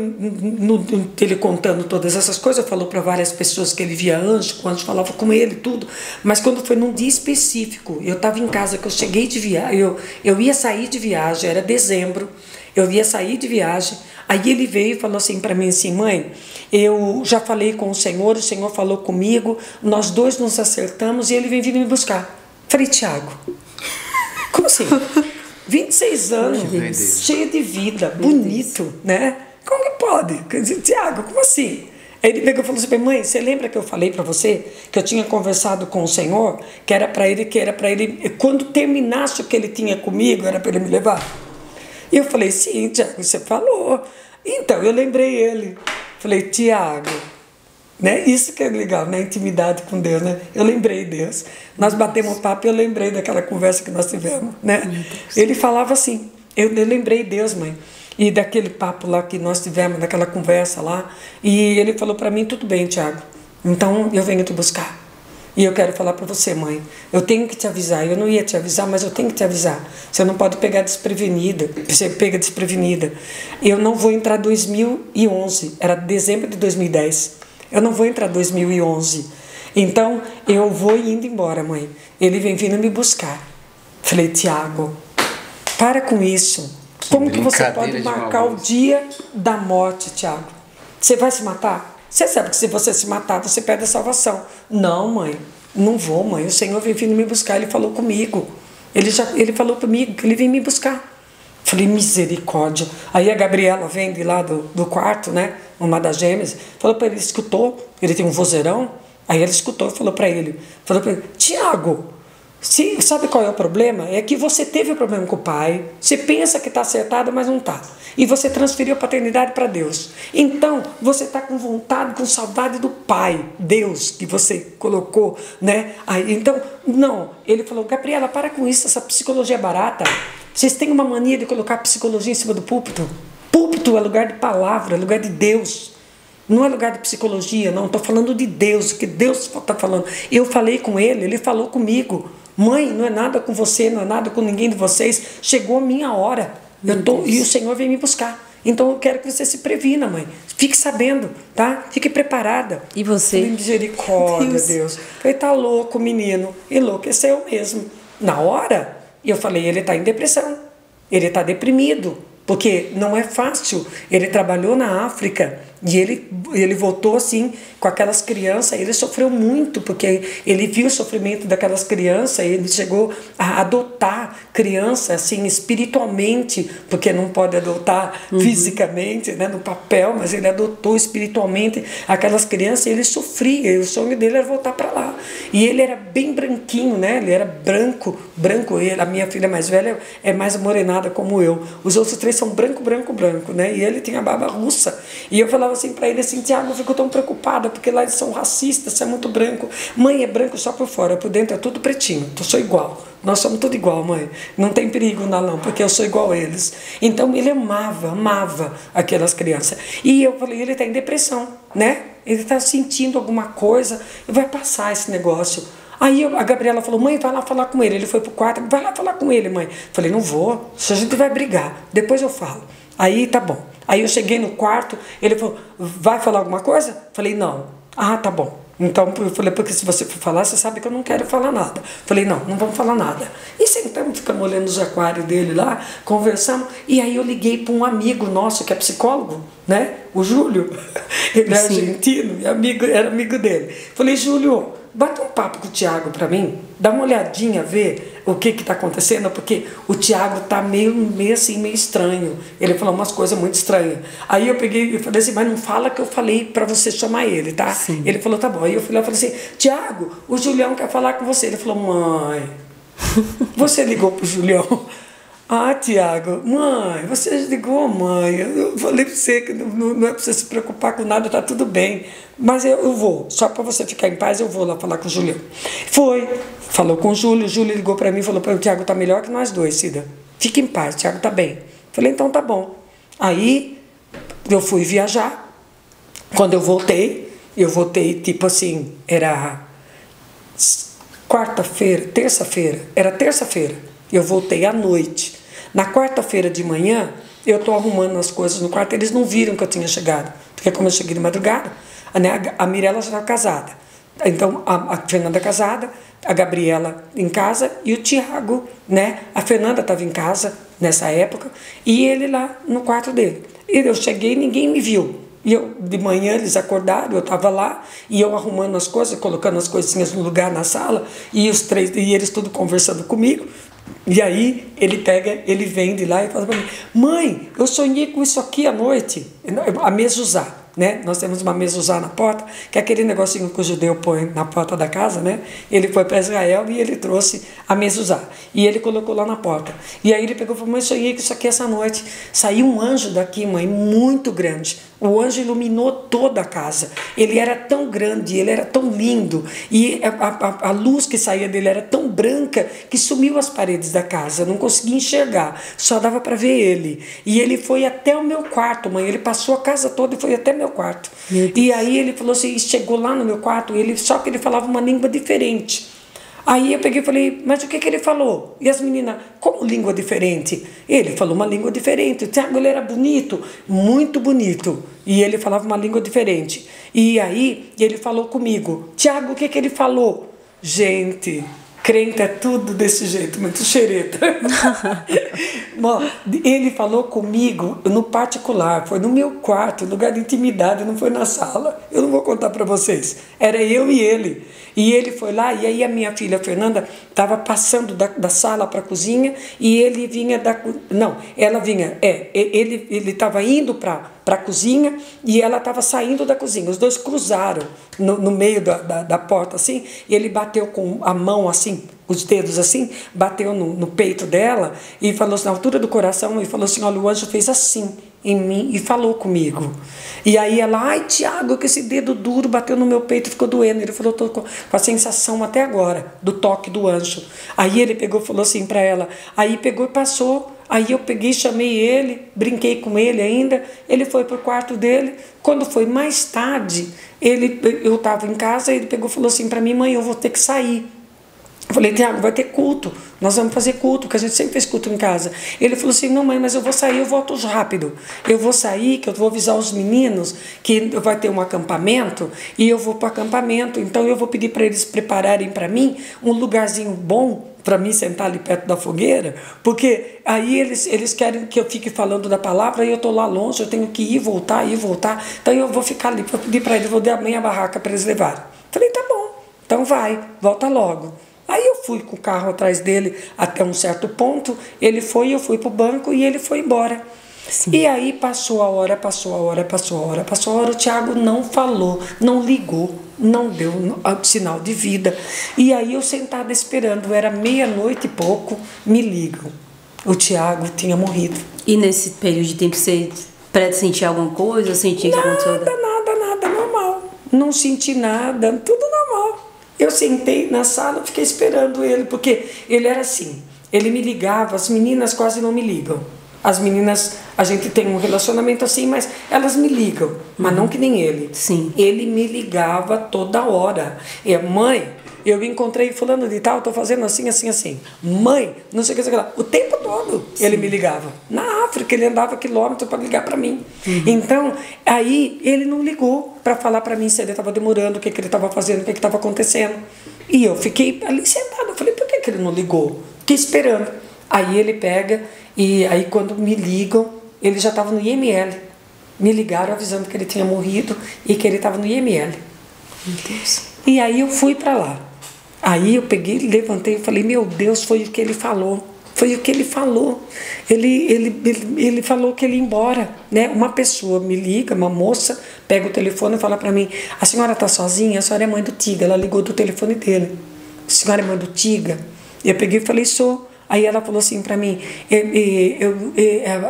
ele contando todas essas coisas, falou para várias pessoas que ele via anjo, que o anjo falava com ele, tudo. Mas quando foi num dia específico, eu estava em casa, que eu cheguei de viagem, eu ia sair de viagem, era dezembro, eu ia sair de viagem, aí ele veio e falou assim para mim assim, mãe, eu já falei com o Senhor falou comigo, nós dois nos acertamos e ele vem vir me buscar. Falei, Tiago, como assim? 26 anos, cheio de vida, bonito, né? Como que pode? Tiago, como assim? Aí ele pegou e falou assim, mãe, você lembra que eu falei para você que eu tinha conversado com o Senhor, que era para ele, quando terminasse o que ele tinha comigo, era para ele me levar? E eu falei, sim, Tiago, você falou. Então, eu lembrei ele. Falei, Tiago, né? Isso que é legal, né? Intimidade com Deus, né? Eu lembrei Deus. Nós batemos papo e eu lembrei daquela conversa que nós tivemos, né? Ele falava assim, eu lembrei Deus, mãe. E daquele papo lá que nós tivemos, daquela conversa lá. E ele falou para mim, tudo bem, Tiago, então eu venho te buscar. E eu quero falar para você, mãe, eu tenho que te avisar. Eu não ia te avisar, mas eu tenho que te avisar. Você não pode pegar desprevenida. Você pega desprevenida. Eu não vou entrar 2011. Era dezembro de 2010. Eu não vou entrar 2011. Então, eu vou indo embora, mãe. Ele vem vindo me buscar. Falei, Tiago, para com isso. Como que você pode marcar o dia da morte, Tiago? Você vai se matar? Você sabe que se você se matar, você perde a salvação. Não, mãe, não vou, mãe. O Senhor vem vindo me buscar, Ele falou comigo. Ele falou comigo que Ele vem me buscar. Falei, misericórdia. Aí a Gabriela vem de lá do quarto, né? Uma das gêmeas, falou para ele, escutou, ele tem um vozeirão. Aí ela escutou e falou para ele, Tiago, sabe qual é o problema? É que você teve um problema com o pai, você pensa que está acertado, mas não está. E você transferiu a paternidade para Deus. Então, você está com vontade, com saudade do pai, Deus, que você colocou, né? Aí, então, não. Ele falou, Gabriela, para com isso, essa psicologia é barata. Vocês têm uma mania de colocar psicologia em cima do púlpito. Púlpito é lugar de palavra, é lugar de Deus. Não é lugar de psicologia, não. Estou falando de Deus, o que Deus está falando. Eu falei com ele falou comigo. Mãe, não é nada com você, não é nada com ninguém de vocês. Chegou a minha hora. E o Senhor vem me buscar. Então eu quero que você se previna, mãe. Fique sabendo, tá? Fique preparada. E você? Falei, misericórdia, Deus. Falei, tá louco, menino. Enlouqueceu mesmo. Na hora, eu falei, ele está em depressão. Ele está deprimido. Porque não é fácil. Ele trabalhou na África e ele voltou assim com aquelas crianças. Ele sofreu muito porque ele viu o sofrimento daquelas crianças. Ele chegou a adotar crianças assim espiritualmente, porque não pode adotar fisicamente, né, no papel, mas ele adotou espiritualmente aquelas crianças. E ele sofria. E o sonho dele era voltar para lá. E ele era bem branquinho, né? Ele era branco. A minha filha mais velha é mais morenada como eu. Os outros três são branco, né? E ele tinha a barba russa. E eu falava assim para ele assim, Tiago, eu fico tão preocupada porque lá eles são racistas, você é muito branco. Mãe, é branco só por fora, por dentro é tudo pretinho. Eu sou igual. Nós somos tudo igual, mãe. Não tem perigo não, porque eu sou igual a eles. Então ele amava aquelas crianças. E eu falei, ele está em depressão, né? Ele está sentindo alguma coisa, vai passar esse negócio. Aí a Gabriela falou, mãe, vai lá falar com ele. Ele foi pro quarto, vai lá falar com ele, mãe. Falei, não vou, a gente vai brigar, depois eu falo. Aí tá bom. Aí eu cheguei no quarto, ele falou, vai falar alguma coisa? Falei, não. Ah, tá bom. Então eu falei, porque se você for falar, você sabe que eu não quero falar nada. Falei, não vamos falar nada. E sentamos, ficamos olhando os aquários dele lá, conversamos. E aí eu liguei para um amigo nosso, que é psicólogo, né? O Júlio. Ele é argentino, e era amigo dele. Falei, Júlio, bate um papo com o Tiago para mim, dá uma olhadinha, ver o que está acontecendo, porque o Tiago está meio estranho. Ele falou umas coisas muito estranhas. Aí eu peguei e falei assim, mas não fala que eu falei para você chamar ele, tá? Sim. Ele falou, tá bom. Aí eu fui lá e falei assim, Tiago, o Julião quer falar com você. Ele falou, mãe, você ligou pro Julião? Ah, Tiago, mãe, você ligou, mãe. Eu falei para você que não é para você se preocupar com nada, tá tudo bem. Mas eu vou, só para você ficar em paz, eu vou lá falar com o Julião. Foi, falou com o Júlio ligou para mim e falou, o Tiago tá melhor que nós dois, Cida. Fique em paz, o Tiago tá bem. Falei, então tá bom. Aí eu fui viajar. Quando eu voltei tipo assim, era terça-feira. Eu voltei à noite. Na quarta-feira de manhã, eu estou arrumando as coisas no quarto, eles não viram que eu tinha chegado. Porque como eu cheguei de madrugada, a Mirella já estava casada. Então, a Fernanda casada, a Gabriela em casa e o Tiago, né? A Fernanda estava em casa nessa época e ele lá no quarto dele. E eu cheguei e ninguém me viu. E de manhã eles acordaram, eu estava lá, e eu arrumando as coisas, colocando as coisinhas no lugar na sala, e eles tudo conversando comigo. E aí ele vem de lá e fala para mim, mãe, eu sonhei com isso aqui à noite, a mezuzá, né? Nós temos uma mezuzá na porta, que é aquele negocinho que o judeu põe na porta da casa, né? Ele foi para Israel e ele trouxe a mezuzá, e ele colocou lá na porta. E aí ele pegou e falou, mãe, sonhei com isso aqui essa noite. Saiu um anjo daqui, mãe, muito grande. O anjo iluminou toda a casa. Ele era tão grande, ele era tão lindo. E a luz que saía dele era tão branca que sumiu as paredes da casa. Eu não conseguia enxergar, só dava para ver ele. E ele foi até o meu quarto, mãe. Ele passou a casa toda e foi até meu quarto. E aí ele falou assim, chegou lá no meu quarto, só que ele falava uma língua diferente. Aí eu peguei e falei, mas o que ele falou? E as meninas, como língua diferente? Ele falou uma língua diferente. O Tiago, ele era bonito, muito bonito. E ele falava uma língua diferente. E aí ele falou comigo, Tiago, o que ele falou? Gente, crente é tudo desse jeito, muito xereta. Bom, ele falou comigo no particular, foi no meu quarto, lugar de intimidade, não foi na sala. Eu não vou contar para vocês. Era eu e ele. E ele foi lá, e aí a minha filha Fernanda estava passando da sala para a cozinha, e ele vinha ele estava indo para a cozinha, e ela estava saindo da cozinha. Os dois cruzaram no meio da porta, assim, e ele bateu com a mão, assim, os dedos assim, bateu no peito dela, e falou assim, na altura do coração, e falou assim, olha, o anjo fez assim em mim e falou comigo. E aí ela, ai, Tiago, que esse dedo duro bateu no meu peito e ficou doendo. Ele falou, tô com a sensação até agora do toque do anjo. Aí ele pegou e falou assim para ela, aí pegou e passou. Aí eu peguei, chamei ele, brinquei com ele ainda, ele foi pro quarto dele. Quando foi mais tarde, eu estava em casa, ele pegou e falou assim para mim, mãe, eu vou ter que sair. Eu falei, Tiago, vai ter culto, nós vamos fazer culto, que a gente sempre fez culto em casa. Ele falou assim, não mãe, mas eu vou sair, eu volto rápido. Eu vou sair, que eu vou avisar os meninos que vai ter um acampamento e eu vou para o acampamento. Então eu vou pedir para eles prepararem para mim um lugarzinho bom para mim sentar ali perto da fogueira, porque aí eles querem que eu fique falando da palavra e eu estou lá longe, eu tenho que ir e voltar. Então eu vou ficar ali para pedir para eles, vou dar a minha barraca para eles levarem. Falei, tá bom, então vai, volta logo. Aí eu fui com o carro atrás dele até um certo ponto, ele foi, eu fui para o banco e ele foi embora. Sim. E aí passou a hora, o Tiago não falou, não ligou, não deu sinal de vida. E aí eu sentada esperando, era meia-noite e pouco, me ligam. O Tiago tinha morrido. E nesse período de tempo você sentia alguma coisa? Sentia que aconteceu? Nada, normal. Não senti nada, tudo normal. Eu sentei na sala, fiquei esperando ele, porque ele era assim, ele me ligava, as meninas quase não me ligam. As meninas, a gente tem um relacionamento assim, mas elas me ligam, mas não que nem ele. Sim. Ele me ligava toda hora. E mãe, eu encontrei fulano de tal, estou fazendo assim. Mãe, não sei o que, sei lá. O tempo todo ele me ligava. Na África, ele andava quilômetros para ligar para mim. Então, aí ele não ligou para falar para mim se ele estava demorando, o que ele estava fazendo, o que estava acontecendo. E eu fiquei ali sentada. Eu falei, por que ele não ligou? Fiquei esperando. Aí ele pega, e aí quando me ligam, ele já estava no IML. Me ligaram avisando que ele tinha morrido e que ele estava no IML. Meu Deus. E aí eu fui para lá. Aí eu peguei, levantei e falei, meu Deus, foi o que ele falou. Foi o que ele falou. Ele falou que ele ia embora, né? Uma pessoa me liga, uma moça, pega o telefone e fala para mim, a senhora está sozinha? A senhora é mãe do Tiga. Ela ligou do telefone dele. A senhora é mãe do Tiga? Eu peguei e falei, sou. Aí ela falou assim para mim,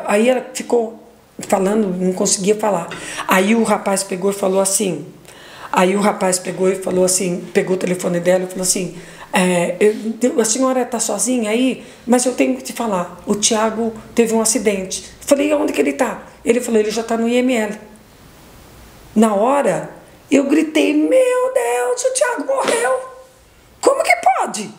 aí ela ficou falando, não conseguia falar. Aí o rapaz pegou e falou assim, pegou o telefone dela e falou assim, a senhora está sozinha aí? Mas eu tenho que te falar, o Tiago teve um acidente. Falei, onde que ele está? Ele falou, ele já está no IML. Na hora, eu gritei, meu Deus, o Tiago morreu. Como que pode?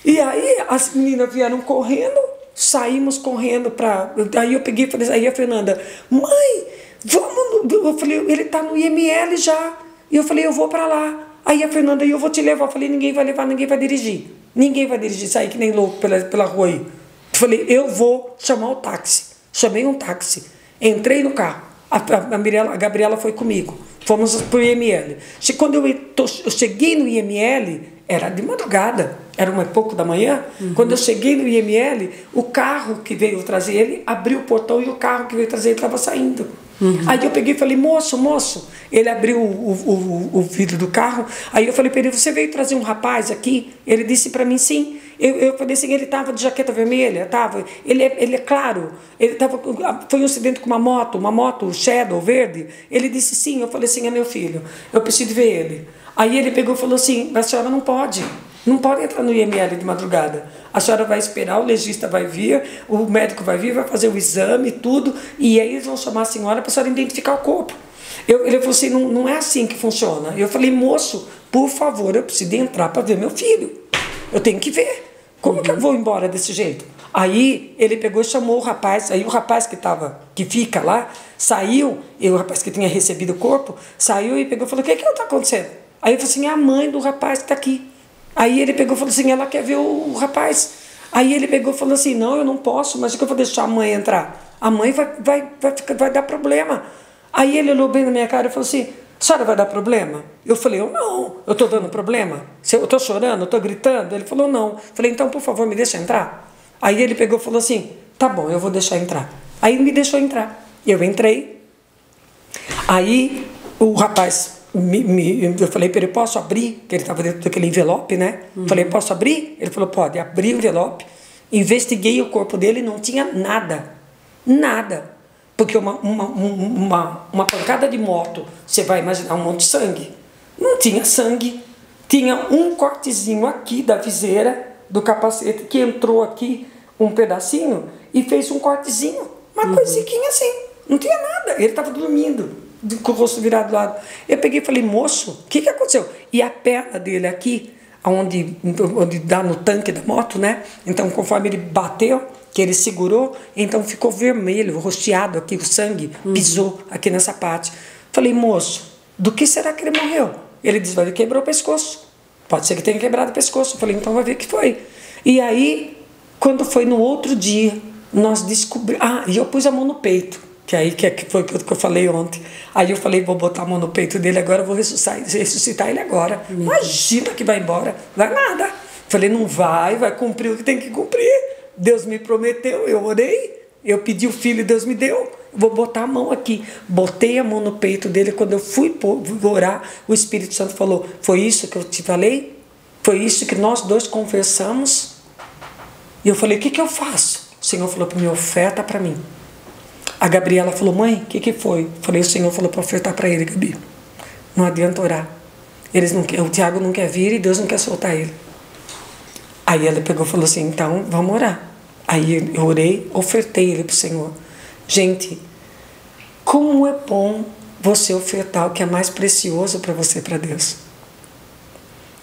E aí as meninas vieram correndo, saímos correndo para... Aí eu peguei e falei, aí a Fernanda, mãe, vamos... Eu falei, ele está no IML já. E eu falei, eu vou para lá. Aí a Fernanda, eu vou te levar. Eu falei, ninguém vai levar, ninguém vai dirigir. Ninguém vai dirigir, sair que nem louco pela rua aí. Eu falei, eu vou chamar o táxi. Chamei um táxi. Entrei no carro. A Gabriela foi comigo. Fomos para o IML. Quando eu cheguei no IML, era de madrugada, era 1h pouco da manhã. Quando eu cheguei no IML, o carro que veio trazer ele abriu o portão e o carro que veio trazer ele estava saindo. Aí eu peguei e falei, moço, ele abriu o vidro do carro. Aí eu falei para ele, você veio trazer um rapaz aqui? Ele disse para mim, sim. Eu falei assim, ele estava de jaqueta vermelha, ele é claro, foi um acidente com uma moto Shadow verde. Ele disse sim. Eu falei assim, é meu filho, eu preciso ver ele. Aí ele pegou e falou assim, a senhora não pode entrar no IML de madrugada. A senhora vai esperar, o legista vai vir, o médico vai vir, vai fazer o exame, tudo, e aí eles vão chamar a senhora para a senhora identificar o corpo. Ele falou assim, não é assim que funciona. Eu falei, moço, por favor, eu preciso entrar para ver meu filho. Eu tenho que ver. Como que eu vou embora desse jeito? Aí ele pegou e chamou o rapaz, aí o rapaz que fica lá, saiu, e o rapaz que tinha recebido o corpo, saiu e pegou e falou, o que está acontecendo? Aí eu falei assim, é a mãe do rapaz que está aqui. Aí ele pegou e falou assim, ela quer ver o rapaz. Aí ele pegou e falou assim, não, eu não posso, mas o que eu vou deixar a mãe entrar? A mãe vai dar problema. Aí ele olhou bem na minha cara e falou assim, a senhora vai dar problema? Eu falei, eu não, eu estou dando problema? Eu estou chorando, eu estou gritando? Ele falou, não. Eu falei, então, por favor, me deixa entrar. Aí ele pegou e falou assim, tá bom, eu vou deixar entrar. Aí ele me deixou entrar. Eu entrei. Aí o rapaz... eu falei para ele, posso abrir? Que ele estava dentro daquele envelope, né? Falei, posso abrir? Ele falou, pode. Abri o envelope, investiguei o corpo dele, não tinha nada. Porque uma pancada de moto, você vai imaginar um monte de sangue. Não tinha sangue. Tinha um cortezinho aqui da viseira do capacete, que entrou aqui um pedacinho e fez um cortezinho. Uma coisinha assim. Não tinha nada. Ele estava dormindo, com o rosto virado do lado. Eu peguei e falei, moço, o que aconteceu? E a perna dele aqui, onde dá no tanque da moto, né? Então, conforme ele bateu, que ele segurou, então ficou vermelho, rosteado aqui, o sangue pisou aqui nessa parte. Falei, moço, do que será que ele morreu? Ele disse, ele quebrou o pescoço. Pode ser que tenha quebrado o pescoço. Falei, então vai ver que foi. E aí, quando foi no outro dia, nós descobrimos... e eu pus a mão no peito, que foi o que eu falei ontem. Aí eu falei, vou botar a mão no peito dele agora, vou ressuscitar ele agora. Imagina que vai embora. Vai nada. Falei, não vai cumprir o que tem que cumprir. Deus me prometeu, eu orei, eu pedi o filho e Deus me deu. Vou botar a mão aqui. Botei a mão no peito dele. Quando eu fui orar, o Espírito Santo falou, foi isso que eu te falei? Foi isso que nós dois conversamos? E eu falei, o que eu faço? O Senhor falou para mim, oferta para mim. A Gabriela falou, mãe, o que foi? Eu falei, o Senhor falou para ofertar para ele, Gabi. Não adianta orar. O Tiago não quer vir e Deus não quer soltar ele. Aí ela pegou e falou assim, então vamos orar. Aí eu orei, ofertei ele para o Senhor. Gente, como é bom você ofertar o que é mais precioso para você, para Deus.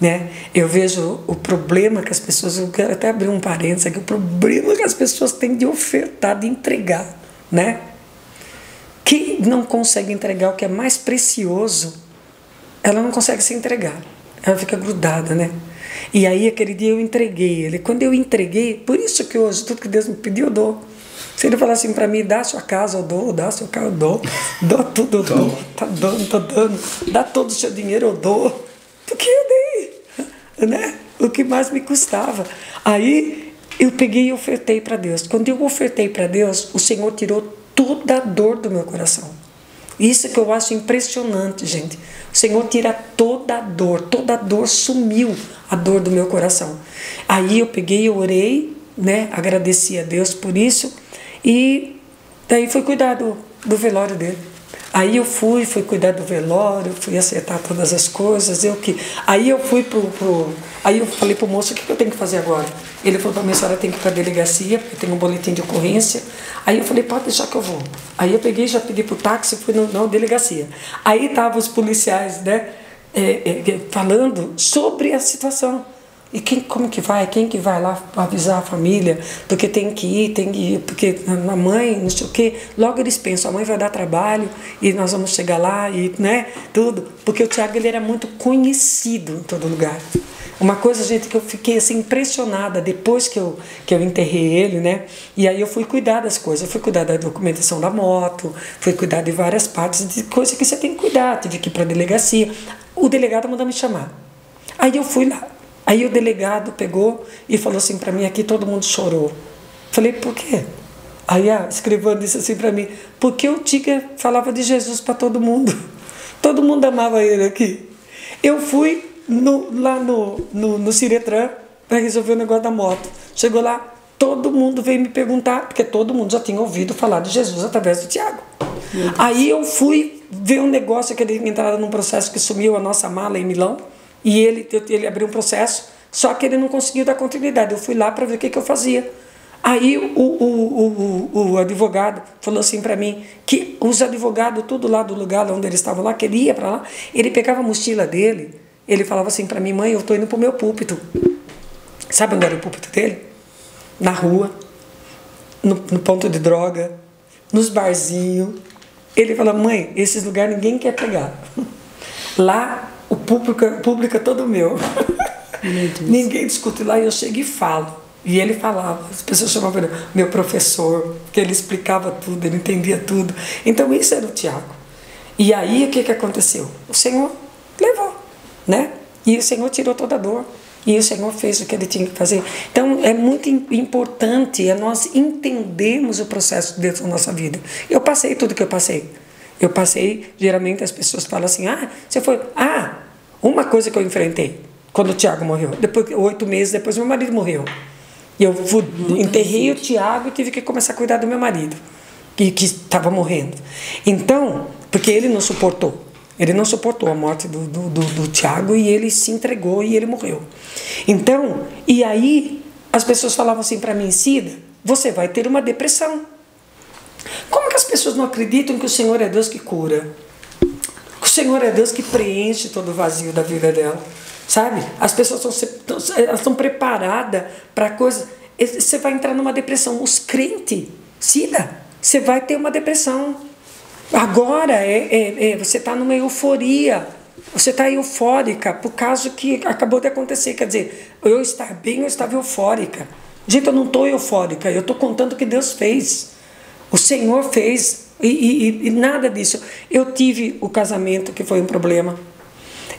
Né? Eu vejo o problema que as pessoas, eu quero até abrir um parênteses aqui, o problema que as pessoas têm de ofertar, de entregar, né? Que não consegue entregar o que é mais precioso, ela não consegue se entregar, ela fica grudada, né? E aí aquele dia eu entreguei ele. Quando eu entreguei, por isso que hoje tudo que Deus me pediu eu dou. Se ele falar assim para mim, dá a sua casa eu dou, dá seu carro eu dou tudo eu dou, tá dando, tô dando, dá todo o seu dinheiro eu dou, porque eu dei, né? O que mais me custava. Aí eu peguei e ofertei para Deus. Quando eu ofertei para Deus, o Senhor tirou toda a dor do meu coração. Isso que eu acho impressionante, gente. O Senhor tira toda a dor sumiu a dor do meu coração. Aí eu peguei, eu orei, né? Agradeci a Deus por isso e daí fui cuidar do velório dele. Aí eu fui cuidar do velório, fui acertar todas as coisas, aí eu fui aí eu falei pro moço, o que eu tenho que fazer agora? Ele falou para mim, a senhora tem que ir para a delegacia, porque tem um boletim de ocorrência. Aí eu falei, pode deixar que eu vou. Aí eu peguei, já pedi pro táxi, fui na delegacia. Aí estavam os policiais, né, falando sobre a situação. E como que vai? Quem que vai lá avisar a família? Porque tem que ir, porque a mãe, não sei o quê. Logo eles pensam, a mãe vai dar trabalho e nós vamos chegar lá e, né, tudo. Porque o Tiago, ele era muito conhecido em todo lugar. Uma coisa, gente, que eu fiquei assim impressionada depois que eu enterrei ele, né? E aí eu fui cuidar das coisas, eu fui cuidar da documentação da moto, fui cuidar de várias partes de coisas que você tem que cuidar. Tive que ir para a delegacia. O delegado mandou me chamar. Aí eu fui lá. Aí o delegado pegou e falou assim para mim, aqui todo mundo chorou. Falei, por quê? Aí a escrivã disse assim para mim, porque o Tica falava de Jesus para todo mundo. Todo mundo amava ele aqui. Eu fui lá no Ciretran para resolver o negócio da moto. Chegou lá, todo mundo veio me perguntar, porque todo mundo já tinha ouvido falar de Jesus através do Tiago. Aí eu fui ver um negócio que ele entrava num processo que sumiu a nossa mala em Milão. E ele abriu um processo, só que ele não conseguiu dar continuidade. Eu fui lá para ver o que eu fazia. Aí o advogado falou assim para mim, que os advogados, tudo lá do lugar onde eles estavam lá, que ele ia para lá, ele pegava a mochila dele, ele falava assim para mim, mãe, eu estou indo para o meu púlpito. Sabe onde era o púlpito dele? Na rua, no ponto de droga, nos barzinhos. Ele fala, mãe, esses lugares ninguém quer pegar. Lá, o público é todo meu. Ninguém discute lá e eu chego e falo. E ele falava, as pessoas chamavam ele meu professor, porque ele explicava tudo, ele entendia tudo. Então isso era o Tiago. E aí o que aconteceu? O Senhor levou, né? E o Senhor tirou toda a dor. E o Senhor fez o que ele tinha que fazer. Então é muito importante nós entendermos o processo de Deus na nossa vida. Eu passei tudo que eu passei. Eu passei, geralmente as pessoas falam assim, você foi... uma coisa que eu enfrentei, quando o Tiago morreu, depois, 8 meses depois, meu marido morreu. E eu enterrei o Tiago e tive que começar a cuidar do meu marido, que estava morrendo. Então, porque ele não suportou a morte do Tiago e ele se entregou e ele morreu. Então, e aí, as pessoas falavam assim para mim, Cida, você vai ter uma depressão. Como que as pessoas não acreditam que o Senhor é Deus que cura? Que o Senhor é Deus que preenche todo o vazio da vida dela? sabe? As pessoas estão preparadas para coisas. Você vai entrar numa depressão. Os crentes, Cida, você vai ter uma depressão. Agora você está numa euforia. Você está eufórica por causa que acabou de acontecer. Quer dizer, eu estar bem, eu estava eufórica. Gente, eu não estou eufórica. Eu estou contando o que Deus fez. O Senhor fez. E nada disso. Eu tive o casamento que foi um problema.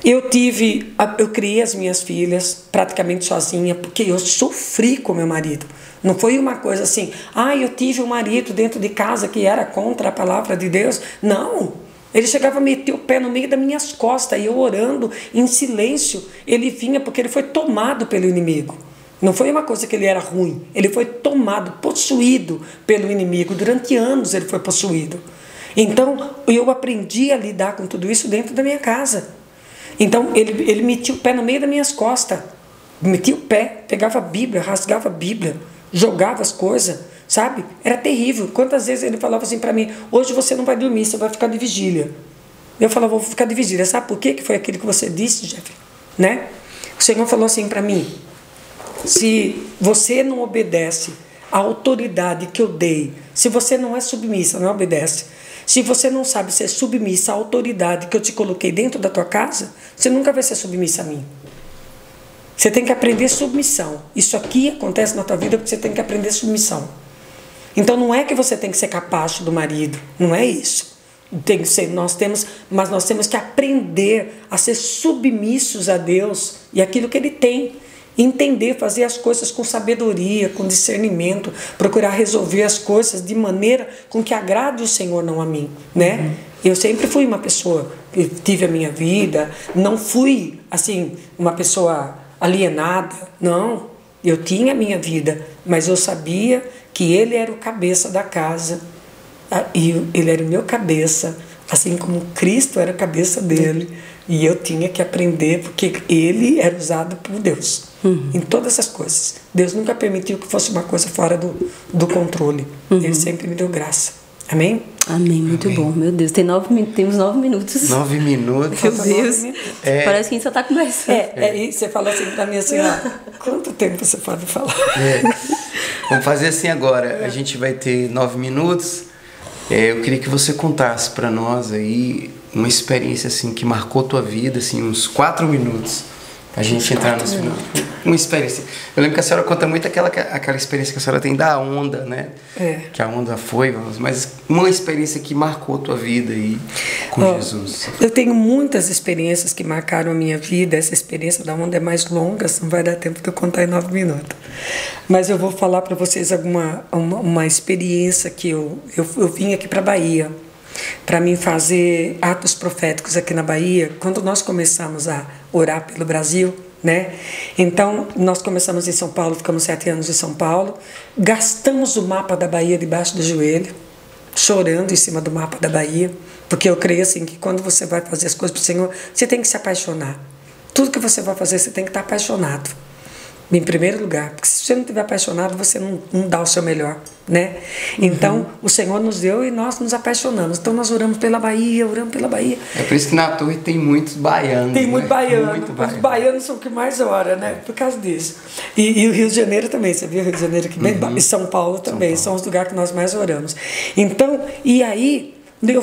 Eu criei as minhas filhas praticamente sozinha, porque eu sofri com meu marido. Não foi uma coisa assim, eu tive um marido dentro de casa que era contra a palavra de Deus. Não. Ele chegava a meter o pé no meio das minhas costas e eu orando em silêncio. Ele vinha porque ele foi tomado pelo inimigo. Não foi uma coisa que ele era ruim. Ele foi tomado, possuído pelo inimigo. Durante anos ele foi possuído. Então eu aprendi a lidar com tudo isso dentro da minha casa. Então ele metia o pé no meio das minhas costas. Metia o pé, pegava a Bíblia, rasgava a Bíblia, jogava as coisas, sabe? Era terrível. Quantas vezes ele falava assim para mim: hoje você não vai dormir, você vai ficar de vigília. Eu falava: vou ficar de vigília. Sabe por quê? Que foi aquilo que você disse, Jeff? Né? O Senhor falou assim para mim: se você não obedece à autoridade que eu dei, se você não é submissa, não obedece, se você não sabe ser submissa à autoridade que eu te coloquei dentro da tua casa, você nunca vai ser submissa a mim. Você tem que aprender submissão. Isso aqui acontece na tua vida porque você tem que aprender submissão. Então não é que você tem que ser capacho do marido, não é isso. Tem que ser, mas nós temos que aprender a ser submissos a Deus e aquilo que Ele tem. Entender, fazer as coisas com sabedoria, com discernimento, procurar resolver as coisas de maneira com que agrade o Senhor, não a mim, né? Eu sempre fui uma pessoa que tive a minha vida, não fui, assim, uma pessoa alienada, não. Eu tinha a minha vida, mas eu sabia que Ele era o cabeça da casa, e Ele era o meu cabeça, assim como Cristo era a cabeça dele, e eu tinha que aprender, porque Ele era usado por Deus. Em todas essas coisas. Deus nunca permitiu que fosse uma coisa fora do controle. Ele sempre me deu graça. Amém? Amém, muito bom. Meu Deus, temos 9 minutos. 9 minutos. Meu Deus. Parece que a gente só está conversando. E você falou assim para mim assim, quanto tempo você pode falar? Vamos fazer assim agora. A gente vai ter 9 minutos. Eu queria que você contasse para nós aí uma experiência assim que marcou tua vida, assim, uns 4 minutos. A gente entrar nesse final. Uma experiência. Eu lembro que a senhora conta muito aquela experiência que a senhora tem da onda, né? Que a onda foi, mas uma experiência que marcou a tua vida aí com Jesus. Eu tenho muitas experiências que marcaram a minha vida. Essa experiência da onda é mais longa, não vai dar tempo de eu contar em 9 minutos. Mas eu vou falar para vocês uma experiência que eu vim aqui para a Bahia, para mim fazer atos proféticos aqui na Bahia, quando nós começamos a orar pelo Brasil, né? Então, nós começamos em São Paulo, ficamos 7 anos em São Paulo, gastamos o mapa da Bahia debaixo do joelho, chorando em cima do mapa da Bahia, porque eu creio assim, que quando você vai fazer as coisas para o Senhor, você tem que se apaixonar. Tudo que você vai fazer, você tem que estar apaixonado. Em primeiro lugar, porque se você não estiver apaixonado, você não dá o seu melhor, né? Então, o Senhor nos deu e nós nos apaixonamos. Então, nós oramos pela Bahia, oramos pela Bahia. É por isso que na torre tem muitos baianos. Tem muito baiano. Os baianos são o que mais ora, né? Por causa disso. E o Rio de Janeiro também, você viu o Rio de Janeiro aqui bem? E São Paulo também, são os lugares que nós mais oramos. Então, e aí, eu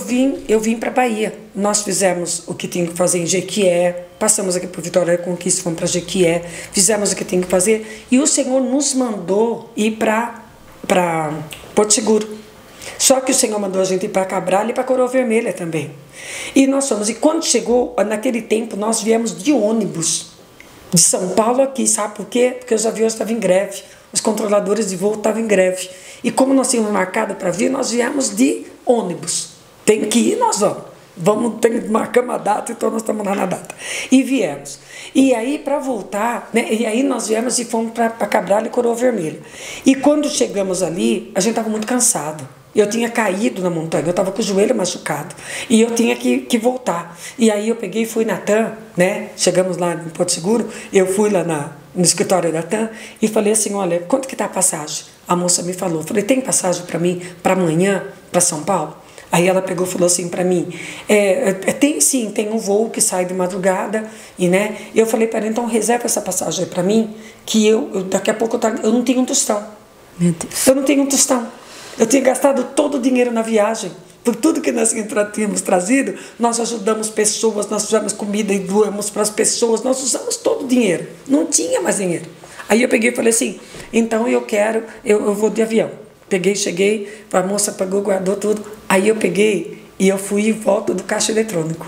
vim para a Bahia. Nós fizemos o que tinha que fazer em Jequié, passamos aqui por Vitória da Conquista, fomos para Jequié, fizemos o que tinha que fazer, e o Senhor nos mandou ir para Porto Seguro. Só que o Senhor mandou a gente ir para Cabral e para Coroa Vermelha também. E nós fomos, e quando chegou, naquele tempo, nós viemos de ônibus, de São Paulo aqui, sabe por quê? Porque os aviões estavam em greve, os controladores de voo estavam em greve. E como nós tínhamos marcado para vir, nós viemos de ônibus. Tem que ir, nós vamos. Marcamos a data, então nós estamos lá na data. E viemos. E aí, para voltar, né? E aí nós viemos e fomos para Cabral e Coroa Vermelha. E quando chegamos ali, a gente estava muito cansado. Eu tinha caído na montanha, eu estava com o joelho machucado. E eu tinha que voltar. E aí eu peguei e fui na TAM, né? Chegamos lá em Porto Seguro, eu fui lá no escritório da TAM e falei assim, olha, quanto que está a passagem? A moça me falou, falei, tem passagem para mim, para amanhã, para São Paulo? Aí ela pegou e falou assim para mim, tem um voo que sai de madrugada, e eu falei para ela, então reserva essa passagem para mim, que eu daqui a pouco eu não tenho um tostão. Meu Deus. Eu não tenho um tostão. Eu tinha gastado todo o dinheiro na viagem. Por tudo que nós tínhamos trazido, nós ajudamos pessoas, nós usamos comida e doamos para as pessoas, nós usamos todo o dinheiro. Não tinha mais dinheiro. Aí eu peguei e falei assim, então eu vou de avião. Peguei, cheguei, a moça pagou, guardou tudo. Aí eu peguei e eu fui em volta do caixa eletrônico.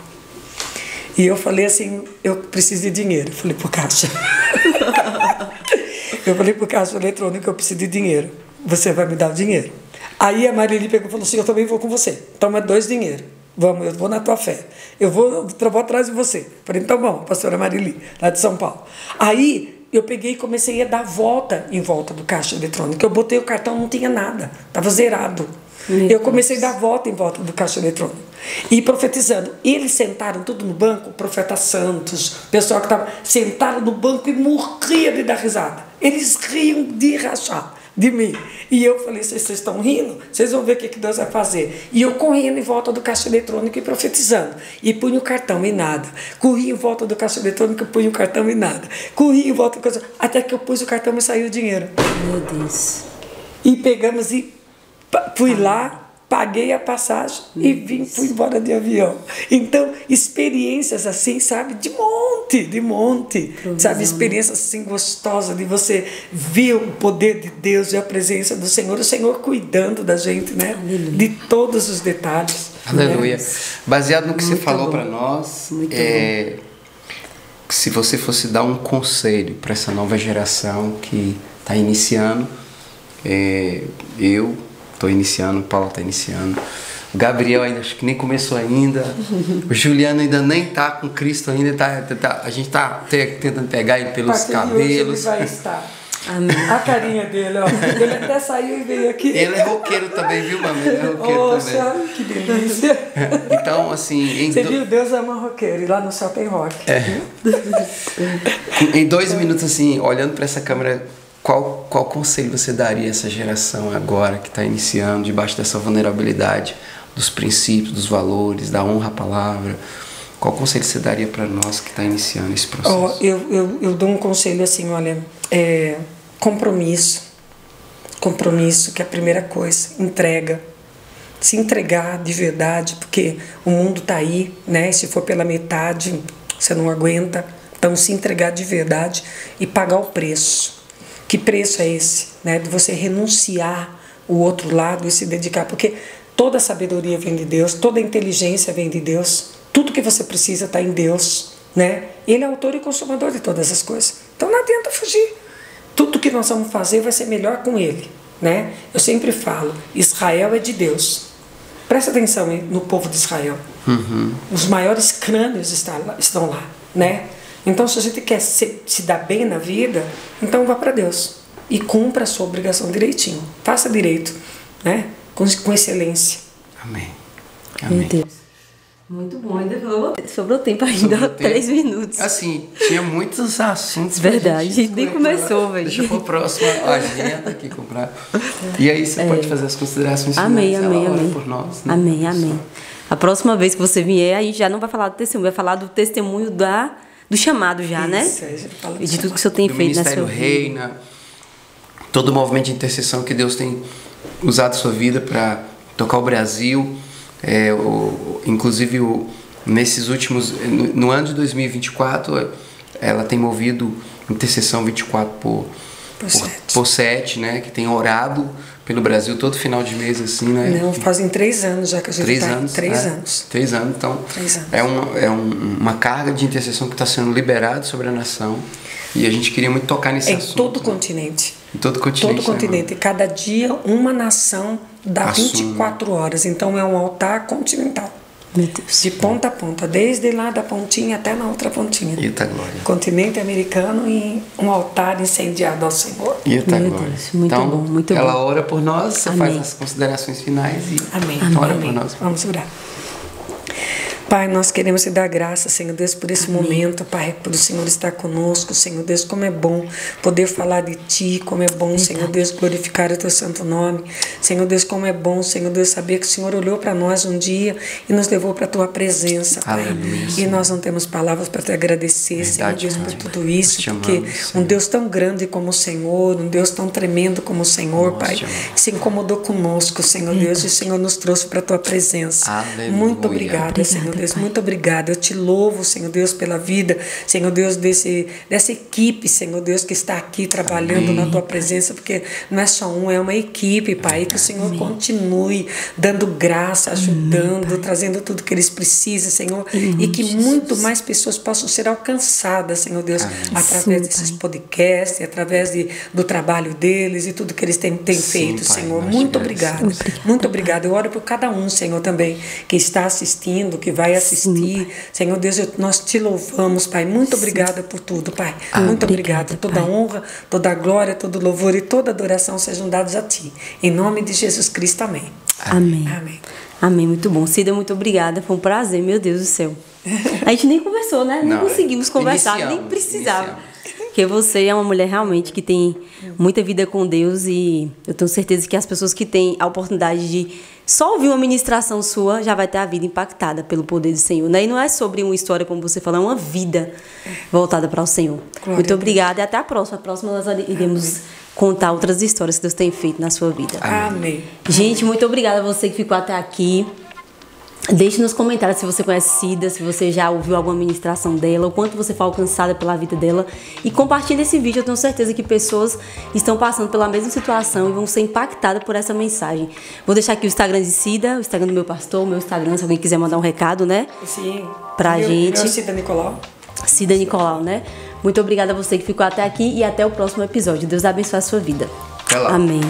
E eu falei assim, eu preciso de dinheiro. Eu falei pro caixa. Eu falei pro caixa eletrônico, eu preciso de dinheiro. Você vai me dar o dinheiro. Aí a Marili pegou e falou assim, eu também vou com você. Toma 2 dinheiros. Vamos, eu vou na tua fé. Eu vou atrás de você. Falei, então bom, pastora Marili, lá de São Paulo. Aí eu peguei e comecei a dar volta em volta do caixa eletrônico. Eu botei o cartão, não tinha nada. Estava zerado. Eu comecei a dar volta em volta do caixa eletrônico. E profetizando. Eles sentaram tudo no banco, o profeta Santos, o pessoal que estava sentaram no banco e morria de dar risada. Eles riam de rachar de mim. E eu falei, vocês estão rindo? Vocês vão ver o que Deus vai fazer. E eu correndo em volta do caixa eletrônico e profetizando. E punha o cartão e nada. Corri em volta do caixa eletrônico e punha o cartão e nada. Corri em volta do caixa, até que eu pus o cartão e saiu o dinheiro. Meu Deus. E pegamos e fui lá, paguei a passagem e fui embora de avião. Então, experiências assim, sabe, de monte, sabe, experiências assim gostosas de você ver o poder de Deus e a presença do Senhor, o Senhor cuidando da gente, né? Aleluia. De todos os detalhes. Aleluia. Né? Baseado no que Muito você falou bom. para nós, Muito se você fosse dar um conselho para essa nova geração que está iniciando, eu estou iniciando, o Paulo está iniciando, o Gabriel ainda acho que nem começou ainda, o Juliano ainda nem está com Cristo ainda, a gente está tentando pegar ele pelos cabelos. Ele vai estar. Amém. A carinha dele, ó. Ele até saiu e veio aqui. Ele é roqueiro também, viu, mano? Ele é roqueiro também. Que delícia. Então, assim... Você viu? Deus ama roqueiro. E lá no céu tem rock. Em 2 minutos, assim, olhando para essa câmera, qual conselho você daria a essa geração agora que está iniciando, debaixo dessa vulnerabilidade, dos princípios, dos valores, da honra à palavra? Qual conselho você daria para nós que está iniciando esse processo? Eu dou um conselho assim, olha, compromisso, que é a primeira coisa, entrega, se entregar de verdade, porque o mundo está aí, né? Se for pela metade, você não aguenta, então se entregar de verdade e pagar o preço. Que preço é esse, né? De você renunciar o outro lado e se dedicar, porque toda a sabedoria vem de Deus, toda a inteligência vem de Deus, tudo que você precisa está em Deus, né? Ele é autor e consumador de todas as coisas. Então não adianta fugir. Tudo que nós vamos fazer vai ser melhor com Ele, né? Eu sempre falo, Israel é de Deus. Presta atenção no povo de Israel. Uhum. Os maiores crânios estão lá, né? Então, se a gente quer se dar bem na vida, então vá para Deus e cumpra a sua obrigação direitinho. Faça direito, né? Com excelência. Amém. Meu Deus. Muito bom, ainda sobrou tempo ainda, 3 minutos. Assim, tinha muitos assuntos. Verdade, a gente nem começou, velho. Deixa eu pôr a próxima agenda aqui, comprar. E aí você pode fazer as considerações finais. Amém. Por nós, né? Amém. A próxima vez que você vier, a gente já não vai falar do testemunho, vai falar do testemunho do chamado já, né? Isso, a gente fala E de tudo que o senhor tem do feito na Ministério sua vida. Reina, todo o movimento de intercessão que Deus tem usado a sua vida para tocar o Brasil. Inclusive, nesses últimos... No ano de 2024, ela tem movido intercessão 24 por 7, né? Que tem orado pelo Brasil todo final de mês, assim, né? Não, fazem 3 anos já que a gente 3 está. anos. 3 anos. 3 anos, então 3 anos. é uma carga de intercessão que está sendo liberada sobre a nação e a gente queria muito tocar nesse assunto. Em todo o continente. Em todo o continente. Todo o continente. Cada dia uma nação dá Assume. 24 horas. Então é um altar continental. Meu Deus. De ponta a ponta, desde lá da pontinha até na outra pontinha. Eita glória. Continente americano e um altar incendiado ao Senhor. Eita Meu glória. Deus, muito então, bom, muito ela bom. ora por nós, você Amém. faz as considerações finais e Amém. ora Amém. por nós. Vamos orar. Pai, nós queremos te dar graça, Senhor Deus, por esse momento, Pai, por o Senhor estar conosco, Senhor Deus, como é bom poder falar de Ti, como é bom, Senhor Deus, glorificar o Teu santo nome. Senhor Deus, como é bom, Senhor Deus, saber que o Senhor olhou para nós um dia e nos levou para a Tua presença, Pai. Aleluia, e nós não temos palavras para te agradecer, Senhor Deus, por tudo isso, porque um Deus tão grande como o Senhor, um Deus tão tremendo como o Senhor, Pai, se incomodou conosco, Senhor Deus, e o Senhor nos trouxe para a Tua presença. Aleluia. Muito obrigada, Senhor Deus, muito obrigada. Eu te louvo, Senhor Deus, pela vida, Senhor Deus, dessa equipe, Senhor Deus, que está aqui trabalhando na Tua presença, porque não é só um, é uma equipe, Pai, que o Senhor continue dando graça, ajudando, trazendo tudo que eles precisam, Senhor, e que muito mais pessoas possam ser alcançadas, Senhor Deus, através desses podcasts, através do trabalho deles e tudo que eles têm feito, Pai, Senhor. Muito obrigada. Muito obrigada. Eu oro por cada um, Senhor, também, que está assistindo, que vai assistir. Senhor Deus, nós te louvamos, Pai. Muito obrigada por tudo, Pai. Muito obrigada. Toda honra, toda glória, todo louvor e toda adoração sejam dados a Ti. Em nome de Jesus Cristo, amém. Amém. Amém. Amém, muito bom. Cida, muito obrigada. Foi um prazer, meu Deus do céu. A gente nem conversou, né? Nem conseguimos conversar, nem precisava. Porque você é uma mulher realmente que tem muita vida com Deus e eu tenho certeza que as pessoas que têm a oportunidade de só ouvir uma ministração sua já vai ter a vida impactada pelo poder do Senhor, né? E não é sobre uma história, como você falou, é uma vida voltada para o Senhor. Glória muito obrigada e até a próxima. A próxima nós iremos contar outras histórias que Deus tem feito na sua vida. Amém. Gente, muito obrigada a você que ficou até aqui. Deixe nos comentários se você conhece Cida, se você já ouviu alguma ministração dela, o quanto você foi alcançada pela vida dela. E compartilhe esse vídeo, eu tenho certeza que pessoas estão passando pela mesma situação e vão ser impactadas por essa mensagem. Vou deixar aqui o Instagram de Cida, o Instagram do meu pastor, o meu Instagram, se alguém quiser mandar um recado, né? Sim. Pra gente. Meu Cida Nicolau. Cida Nicolau, né? Muito obrigada a você que ficou até aqui e até o próximo episódio. Deus abençoe a sua vida. Até lá. Amém.